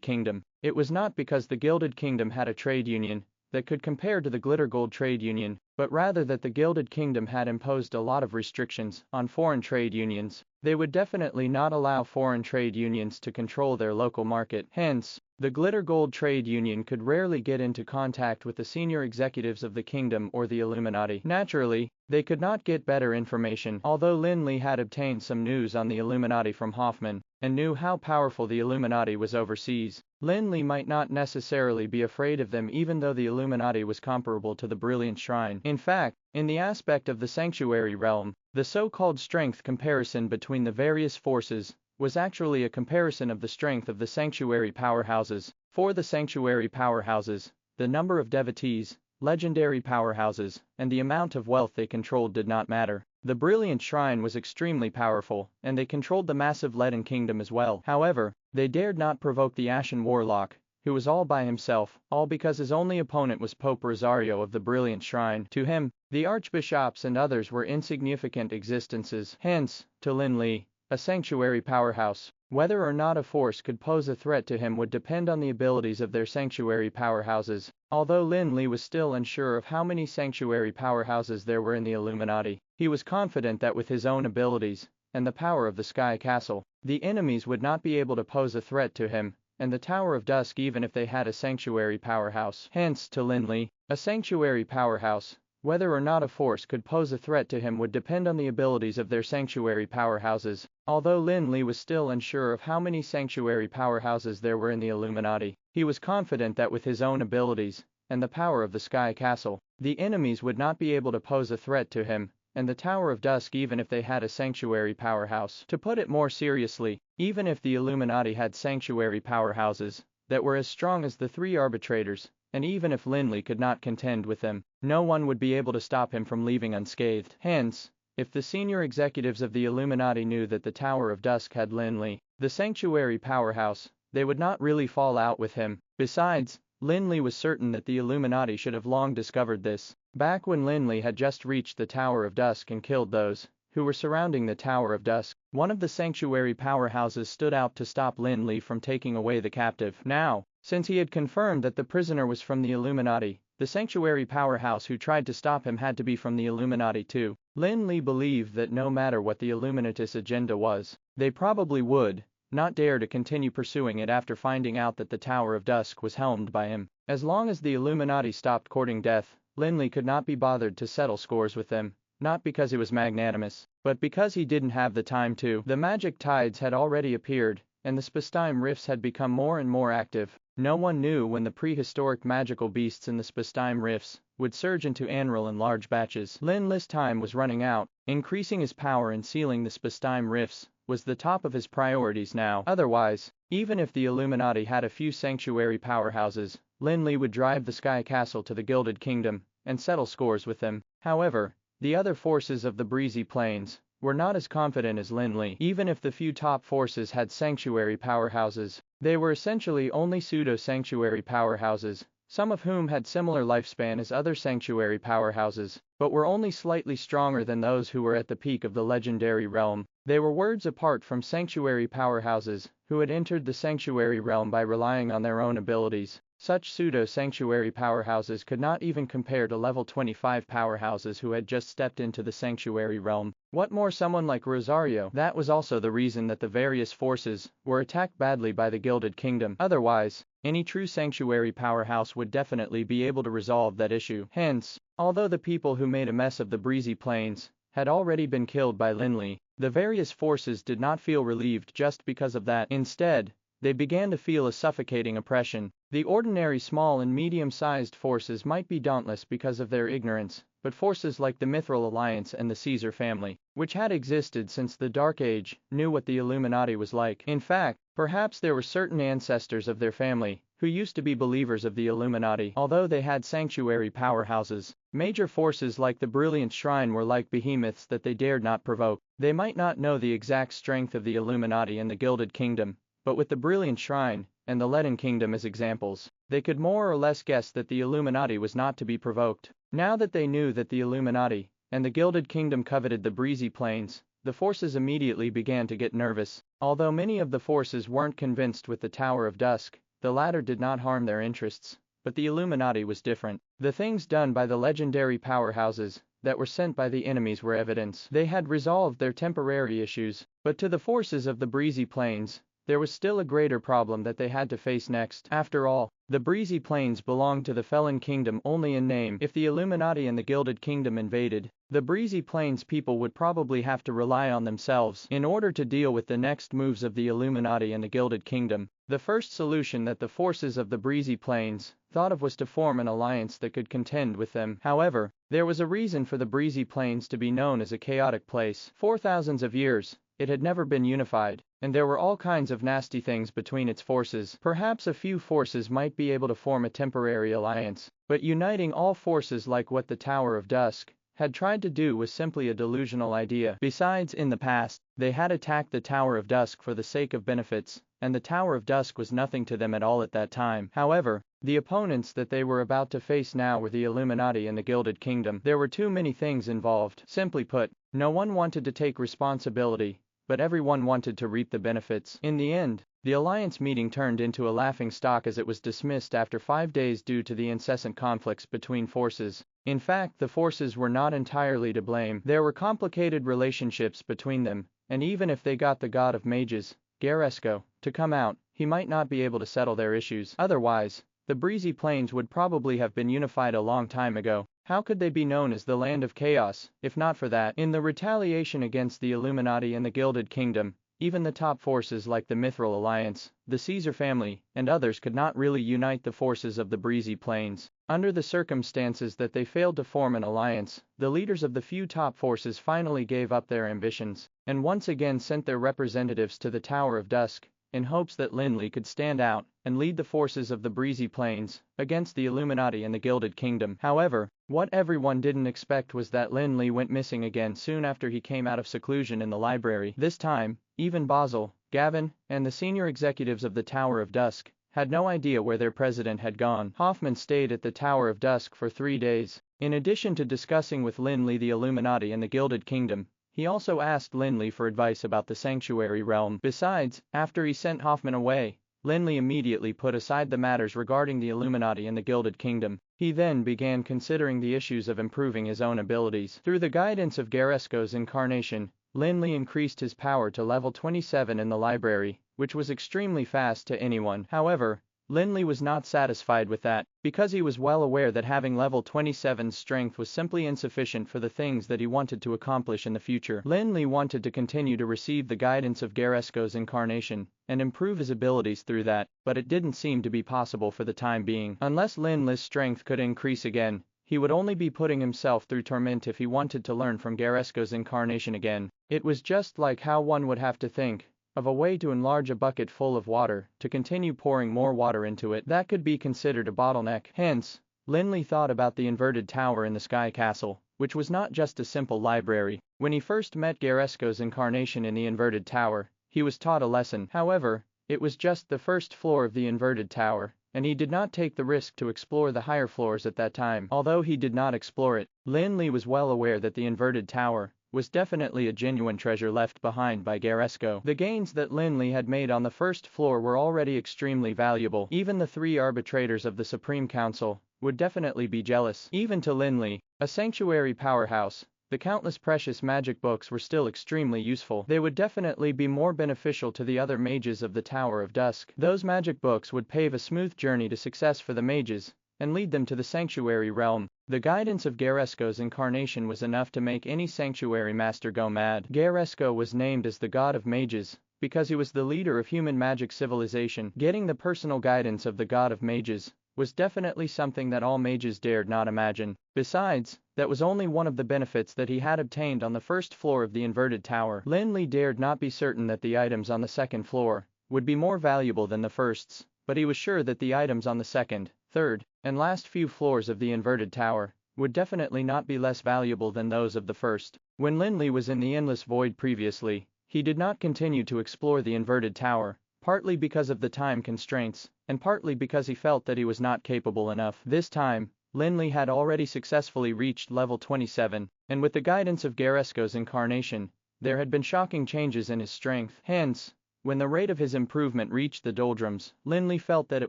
Kingdom. It was not because the Gilded Kingdom had a trade union that could compare to the Glitter Gold Trade Union, but rather that the Gilded Kingdom had imposed a lot of restrictions on foreign trade unions. They would definitely not allow foreign trade unions to control their local market. Hence, the Glitter Gold Trade Union could rarely get into contact with the senior executives of the kingdom or the Illuminati. Naturally, they could not get better information. Although Lin Li had obtained some news on the Illuminati from Hoffman, and knew how powerful the Illuminati was overseas, Lin Li might not necessarily be afraid of them even though the Illuminati was comparable to the Brilliant Shrine. In fact, in the aspect of the Sanctuary Realm, the so-called strength comparison between the various forces was actually a comparison of the strength of the sanctuary powerhouses. For the sanctuary powerhouses, the number of devotees, legendary powerhouses, and the amount of wealth they controlled did not matter. The Brilliant Shrine was extremely powerful, and they controlled the massive Leaden Kingdom as well. However, they dared not provoke the Ashen Warlock, who was all by himself, all because his only opponent was Pope Rosario of the Brilliant Shrine. To him, the archbishops and others were insignificant existences. Hence, to Lin Li, a sanctuary powerhouse, whether or not a force could pose a threat to him would depend on the abilities of their sanctuary powerhouses. Although Lin Li was still unsure of how many sanctuary powerhouses there were in the Illuminati, he was confident that with his own abilities, and the power of the Sky Castle, the enemies would not be able to pose a threat to him, and the Tower of Dusk even if they had a sanctuary powerhouse. Hence, to Lin Li, a sanctuary powerhouse, whether or not a force could pose a threat to him would depend on the abilities of their sanctuary powerhouses. Although Lin Li was still unsure of how many sanctuary powerhouses there were in the Illuminati, he was confident that with his own abilities, and the power of the Sky Castle, the enemies would not be able to pose a threat to him, and the Tower of Dusk even if they had a sanctuary powerhouse. To put it more seriously, even if the Illuminati had sanctuary powerhouses that were as strong as the three arbitrators, and even if Lin Li could not contend with them, no one would be able to stop him from leaving unscathed. Hence, if the senior executives of the Illuminati knew that the Tower of Dusk had Lin Li, the sanctuary powerhouse, they would not really fall out with him. Besides, Lin Li was certain that the Illuminati should have long discovered this. Back when Lin Li had just reached the Tower of Dusk and killed those who were surrounding the Tower of Dusk, one of the sanctuary powerhouses stood out to stop Lin Li from taking away the captive. Now, since he had confirmed that the prisoner was from the Illuminati, the sanctuary powerhouse who tried to stop him had to be from the Illuminati too. Lin Li believed that no matter what the Illuminatist agenda was, they probably would not dare to continue pursuing it after finding out that the Tower of Dusk was helmed by him. As long as the Illuminati stopped courting death, Lin Li could not be bothered to settle scores with them, not because he was magnanimous, but because he didn't have the time to. The magic tides had already appeared, and the spacetime rifts had become more and more active. No one knew when the prehistoric magical beasts in the spacetime rifts would surge into Anral in large batches. Lin Li's time was running out. Increasing his power and sealing the spacetime rifts was the top of his priorities now. Otherwise, even if the Illuminati had a few sanctuary powerhouses, Lin Li would drive the Sky Castle to the Gilded Kingdom and settle scores with them. However, the other forces of the Breezy Plains were not as confident as Lin Li. Even if the few top forces had sanctuary powerhouses, they were essentially only pseudo-sanctuary powerhouses, some of whom had similar lifespan as other sanctuary powerhouses, but were only slightly stronger than those who were at the peak of the legendary realm. They were worlds apart from sanctuary powerhouses, who had entered the sanctuary realm by relying on their own abilities. Such pseudo-sanctuary powerhouses could not even compare to level 25 powerhouses who had just stepped into the sanctuary realm. What more, someone like Rosario? That was also the reason that the various forces were attacked badly by the Gilded Kingdom. Otherwise, any true sanctuary powerhouse would definitely be able to resolve that issue. Hence, although the people who made a mess of the Breezy Plains had already been killed by Lin Li, the various forces did not feel relieved just because of that. Instead, they began to feel a suffocating oppression. The ordinary small and medium-sized forces might be dauntless because of their ignorance, but forces like the Mithril Alliance and the Caesar family, which had existed since the Dark Age, knew what the Illuminati was like. In fact, perhaps there were certain ancestors of their family who used to be believers of the Illuminati. Although they had sanctuary powerhouses, major forces like the Brilliant Shrine were like behemoths that they dared not provoke. They might not know the exact strength of the Illuminati and the Gilded Kingdom, but with the Brilliant Shrine and the Leaden Kingdom as examples, they could more or less guess that the Illuminati was not to be provoked. Now that they knew that the Illuminati and the Gilded Kingdom coveted the Breezy Plains, the forces immediately began to get nervous. Although many of the forces weren't convinced with the Tower of Dusk, the latter did not harm their interests, but the Illuminati was different. The things done by the legendary powerhouses that were sent by the enemies were evidence. They had resolved their temporary issues, but to the forces of the Breezy Plains, there was still a greater problem that they had to face next. After all, the Breezy Plains belonged to the Felon Kingdom only in name. If the Illuminati and the Gilded Kingdom invaded, the Breezy Plains people would probably have to rely on themselves in order to deal with the next moves of the Illuminati and the Gilded Kingdom. The first solution that the forces of the Breezy Plains thought of was to form an alliance that could contend with them. However, there was a reason for the Breezy Plains to be known as a chaotic place. For thousands of years, it had never been unified, and there were all kinds of nasty things between its forces. Perhaps a few forces might be able to form a temporary alliance, but uniting all forces like what the Tower of Dusk had tried to do was simply a delusional idea. Besides, in the past, they had attacked the Tower of Dusk for the sake of benefits, and the Tower of Dusk was nothing to them at all at that time. However, the opponents that they were about to face now were the Illuminati and the Gilded Kingdom. There were too many things involved. Simply put, no one wanted to take responsibility, but everyone wanted to reap the benefits. In the end, the alliance meeting turned into a laughingstock as it was dismissed after 5 days due to the incessant conflicts between forces. In fact, the forces were not entirely to blame. There were complicated relationships between them, and even if they got the god of mages, Garesco, to come out, he might not be able to settle their issues. Otherwise, the Breezy Plains would probably have been unified a long time ago. How could they be known as the Land of Chaos, if not for that? In the retaliation against the Illuminati and the Gilded Kingdom, even the top forces like the Mithril Alliance, the Caesar family, and others could not really unite the forces of the Breezy Plains. Under the circumstances that they failed to form an alliance, the leaders of the few top forces finally gave up their ambitions, and once again sent their representatives to the Tower of Dusk, in hopes that Lin Li could stand out and lead the forces of the Breezy Plains against the Illuminati and the Gilded Kingdom. However, what everyone didn't expect was that Lin Li went missing again soon after he came out of seclusion in the library. This time, even Basil, Gavin, and the senior executives of the Tower of Dusk had no idea where their president had gone. Hoffman stayed at the Tower of Dusk for 3 days. In addition to discussing with Lin Li the Illuminati and the Gilded Kingdom, he also asked Lin Li for advice about the Sanctuary Realm. Besides, after he sent Hoffman away, Lin Li immediately put aside the matters regarding the Illuminati and the Gilded Kingdom. He then began considering the issues of improving his own abilities. Through the guidance of Garesco's incarnation, Lin Li increased his power to level 27 in the library, which was extremely fast to anyone. However, Lin Li was not satisfied with that, because he was well aware that having level 27's strength was simply insufficient for the things that he wanted to accomplish in the future. Lin Li wanted to continue to receive the guidance of Garesco's incarnation and improve his abilities through that, but it didn't seem to be possible for the time being. Unless Lin Li's strength could increase again, he would only be putting himself through torment if he wanted to learn from Garesko's incarnation again. It was just like how one would have to think of a way to enlarge a bucket full of water, to continue pouring more water into it. That could be considered a bottleneck. Hence, Lin Li thought about the inverted tower in the Sky Castle, which was not just a simple library. When he first met Garesko's incarnation in the inverted tower, he was taught a lesson. However, it was just the first floor of the inverted tower, and he did not take the risk to explore the higher floors at that time. Although he did not explore it, Lin Li was well aware that the inverted tower was definitely a genuine treasure left behind by Garesko. The gains that Lin Li had made on the first floor were already extremely valuable. Even the 3 arbitrators of the Supreme Council would definitely be jealous. Even to Lin Li, a sanctuary powerhouse, the countless precious magic books were still extremely useful. They would definitely be more beneficial to the other mages of the Tower of Dusk. Those magic books would pave a smooth journey to success for the mages, and lead them to the sanctuary realm. The guidance of Garesko's incarnation was enough to make any sanctuary master go mad. Garesko was named as the god of mages because he was the leader of human magic civilization. Getting the personal guidance of the god of mages was definitely something that all mages dared not imagine. Besides, that was only one of the benefits that he had obtained on the first floor of the inverted tower. Lin Li dared not be certain that the items on the second floor would be more valuable than the firsts, but he was sure that the items on the second, third, and last few floors of the inverted tower would definitely not be less valuable than those of the first. When Lin Li was in the endless void previously, he did not continue to explore the inverted tower, partly because of the time constraints, and partly because he felt that he was not capable enough. This time, Lin Li had already successfully reached level 27, and with the guidance of Garesko's incarnation, there had been shocking changes in his strength. Hence, when the rate of his improvement reached the doldrums, Lin Li felt that it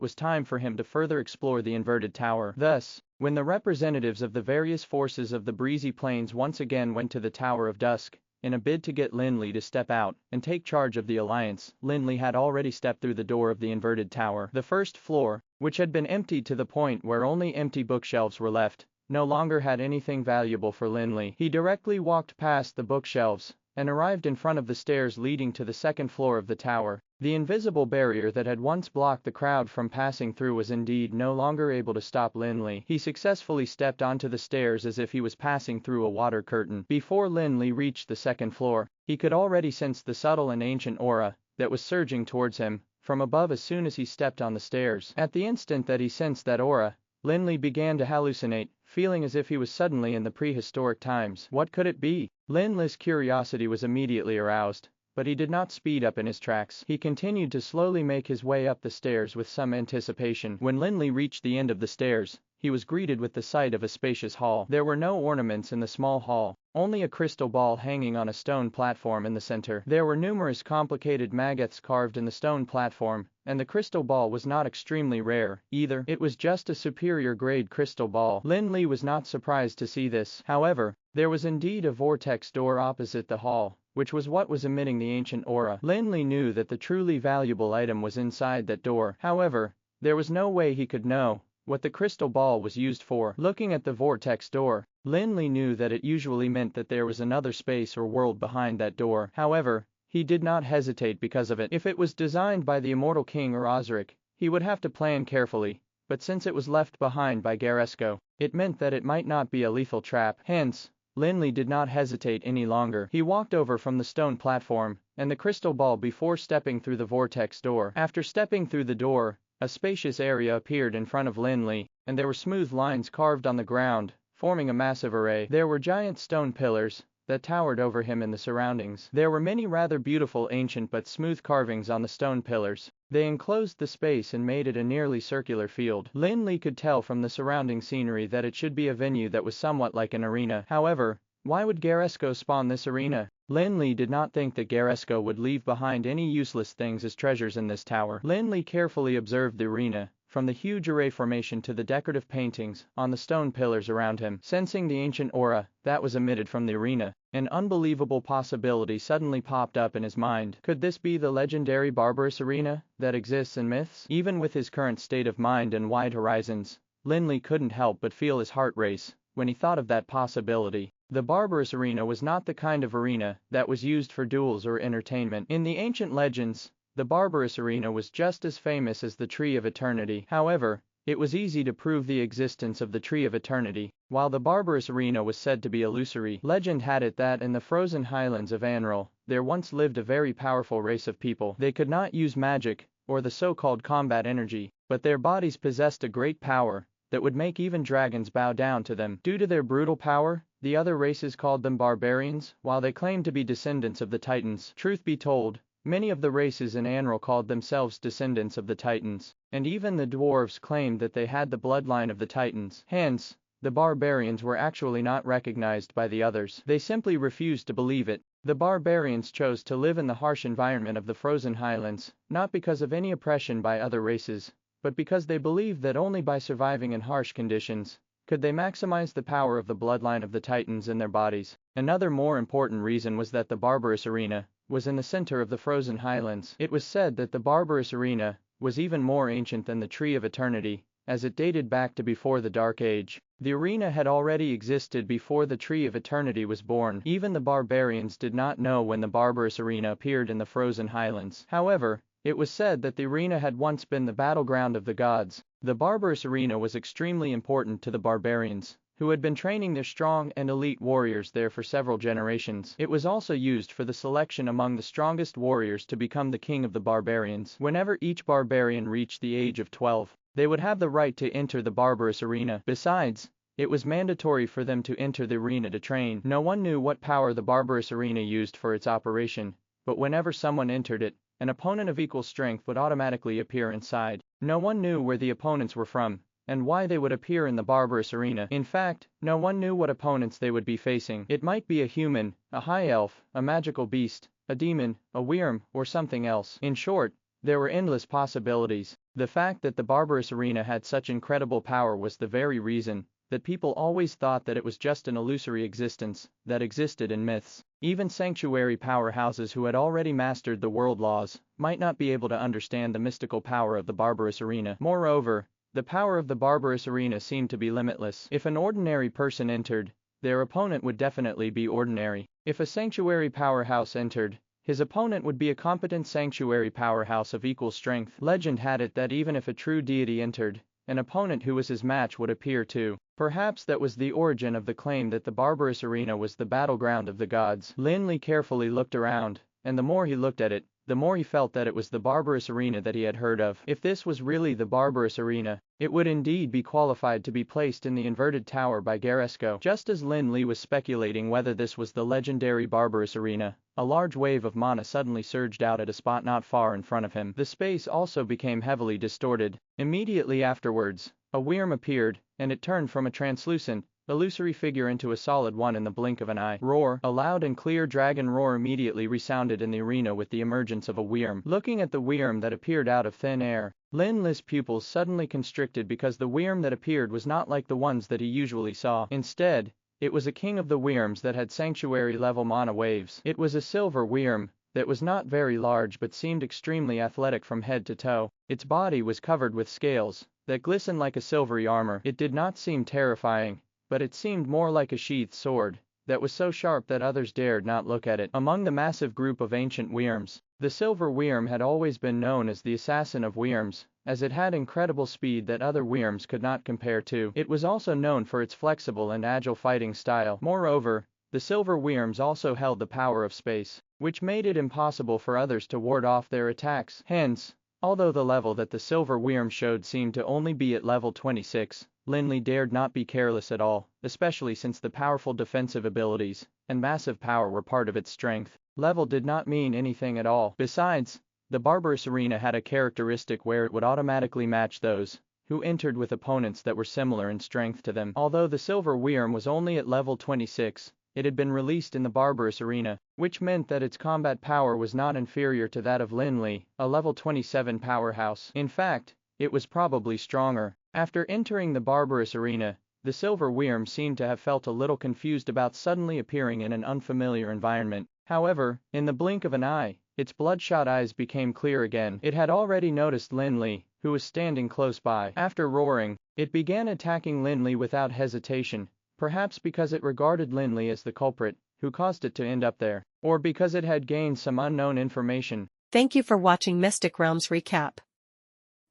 was time for him to further explore the inverted tower. Thus, when the representatives of the various forces of the breezy plains once again went to the Tower of Dusk, in a bid to get Lin Li to step out and take charge of the alliance, Lin Li had already stepped through the door of the inverted tower. The first floor, which had been emptied to the point where only empty bookshelves were left, no longer had anything valuable for Lin Li. He directly walked past the bookshelves and arrived in front of the stairs leading to the second floor of the tower. The invisible barrier that had once blocked the crowd from passing through was indeed no longer able to stop Lin Li. He successfully stepped onto the stairs as if he was passing through a water curtain. Before Lin Li reached the second floor, he could already sense the subtle and ancient aura that was surging towards him from above as soon as he stepped on the stairs. At the instant that he sensed that aura, Lin Li began to hallucinate, feeling as if he was suddenly in the prehistoric times. What could it be? Lin Li's curiosity was immediately aroused, but he did not speed up in his tracks. He continued to slowly make his way up the stairs with some anticipation. When Lin Li reached the end of the stairs, he was greeted with the sight of a spacious hall. There were no ornaments in the small hall, only a crystal ball hanging on a stone platform in the center. There were numerous complicated mageths carved in the stone platform, and the crystal ball was not extremely rare, either. It was just a superior grade crystal ball. Lin Li was not surprised to see this. However, there was indeed a vortex door opposite the hall, which was what was emitting the ancient aura. Lin Li knew that the truly valuable item was inside that door. However, there was no way he could know what the crystal ball was used for. Looking at the vortex door, Lin Li knew that it usually meant that there was another space or world behind that door. However, he did not hesitate because of it. If it was designed by the immortal king or Osric, he would have to plan carefully, but since it was left behind by Garesko, it meant that it might not be a lethal trap. Hence, Lin Li did not hesitate any longer. He walked over from the stone platform and the crystal ball before stepping through the vortex door. After stepping through the door, a spacious area appeared in front of Lin Li, and there were smooth lines carved on the ground, forming a massive array. There were giant stone pillars that towered over him in the surroundings. There were many rather beautiful ancient but smooth carvings on the stone pillars. They enclosed the space and made it a nearly circular field. Lin Li could tell from the surrounding scenery that it should be a venue that was somewhat like an arena. However, why would Garesko spawn this arena? Lin Li did not think that Garesko would leave behind any useless things as treasures in this tower. Lin Li carefully observed the arena, from the huge array formation to the decorative paintings on the stone pillars around him. Sensing the ancient aura that was emitted from the arena, an unbelievable possibility suddenly popped up in his mind. Could this be the legendary barbarous arena that exists in myths? Even with his current state of mind and wide horizons, Lin Li couldn't help but feel his heart race when he thought of that possibility. The barbarous arena was not the kind of arena that was used for duels or entertainment. In the ancient legends, the barbarous arena was just as famous as the Tree of Eternity. However, it was easy to prove the existence of the Tree of Eternity. While the barbarous arena was said to be illusory, legend had it that in the frozen highlands of Anral, there once lived a very powerful race of people. They could not use magic, or the so-called combat energy, but their bodies possessed a great power that would make even dragons bow down to them. Due to their brutal power, the other races called them barbarians, while they claimed to be descendants of the Titans. Truth be told, many of the races in Anral called themselves descendants of the Titans, and even the dwarves claimed that they had the bloodline of the Titans. Hence, the barbarians were actually not recognized by the others. They simply refused to believe it. The barbarians chose to live in the harsh environment of the frozen highlands, not because of any oppression by other races, but because they believed that only by surviving in harsh conditions could they maximize the power of the bloodline of the Titans in their bodies. Another more important reason was that the barbarous arena was in the center of the frozen highlands. It was said that the barbarous arena was even more ancient than the Tree of Eternity, as it dated back to before the Dark Age. The arena had already existed before the Tree of Eternity was born. Even the barbarians did not know when the barbarous arena appeared in the frozen highlands. However, it was said that the arena had once been the battleground of the gods. The barbarous arena was extremely important to the barbarians, who had been training their strong and elite warriors there for several generations. It was also used for the selection among the strongest warriors to become the king of the barbarians. Whenever each barbarian reached the age of 12, they would have the right to enter the barbarous arena. Besides, it was mandatory for them to enter the arena to train. No one knew what power the barbarous arena used for its operation, but whenever someone entered it, an opponent of equal strength would automatically appear inside. No one knew where the opponents were from, and why they would appear in the barbarous arena. In fact, no one knew what opponents they would be facing. It might be a human, a high elf, a magical beast, a demon, a wyrm, or something else. In short, there were endless possibilities. The fact that the barbarous arena had such incredible power was the very reason that people always thought that it was just an illusory existence that existed in myths. Even sanctuary powerhouses who had already mastered the world laws might not be able to understand the mystical power of the barbarous arena. Moreover, the power of the barbarous arena seemed to be limitless. If an ordinary person entered, their opponent would definitely be ordinary. If a sanctuary powerhouse entered, his opponent would be a competent sanctuary powerhouse of equal strength. Legend had it that even if a true deity entered, an opponent who was his match would appear too. Perhaps that was the origin of the claim that the barbarous arena was the battleground of the gods. Lin Li carefully looked around, and the more he looked at it, the more he felt that it was the barbarous arena that he had heard of. If this was really the barbarous arena, it would indeed be qualified to be placed in the inverted tower by Garesco. Just as Lin Li was speculating whether this was the legendary barbarous arena, a large wave of mana suddenly surged out at a spot not far in front of him. The space also became heavily distorted. Immediately afterwards, a wyrm appeared, and it turned from a translucent, illusory figure into a solid one in the blink of an eye. Roar! A loud and clear dragon roar immediately resounded in the arena with the emergence of a wyrm. Looking at the wyrm that appeared out of thin air, Lin Li's pupils suddenly constricted because the wyrm that appeared was not like the ones that he usually saw. Instead, it was a king of the wyrms that had sanctuary-level mana waves. It was a silver wyrm that was not very large but seemed extremely athletic from head to toe. Its body was covered with scales that glistened like a silvery armor. It did not seem terrifying, but it seemed more like a sheathed sword that was so sharp that others dared not look at it. Among the massive group of ancient wyrms, the silver wyrm had always been known as the assassin of wyrms, as it had incredible speed that other wyrms could not compare to. It was also known for its flexible and agile fighting style. Moreover, the silver wyrms also held the power of space, which made it impossible for others to ward off their attacks. Hence, although the level that the silver wyrm showed seemed to only be at level 26, Lin Li dared not be careless at all, especially since the powerful defensive abilities and massive power were part of its strength. Level did not mean anything at all. Besides, the barbarous arena had a characteristic where it would automatically match those who entered with opponents that were similar in strength to them. Although the silver wyrm was only at level 26, it had been released in the barbarous arena, which meant that its combat power was not inferior to that of Lin Li, a level 27 powerhouse. In fact, it was probably stronger. After entering the barbarous arena, the silver wyrm seemed to have felt a little confused about suddenly appearing in an unfamiliar environment. However, in the blink of an eye, its bloodshot eyes became clear again. It had already noticed Lin Li, who was standing close by. After roaring, it began attacking Lin Li without hesitation, perhaps because it regarded Lin Li as the culprit who caused it to end up there, or because it had gained some unknown information. Thank you for watching Mystic Realms Recap.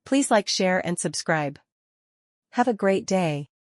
Please like, share, and subscribe. Have a great day.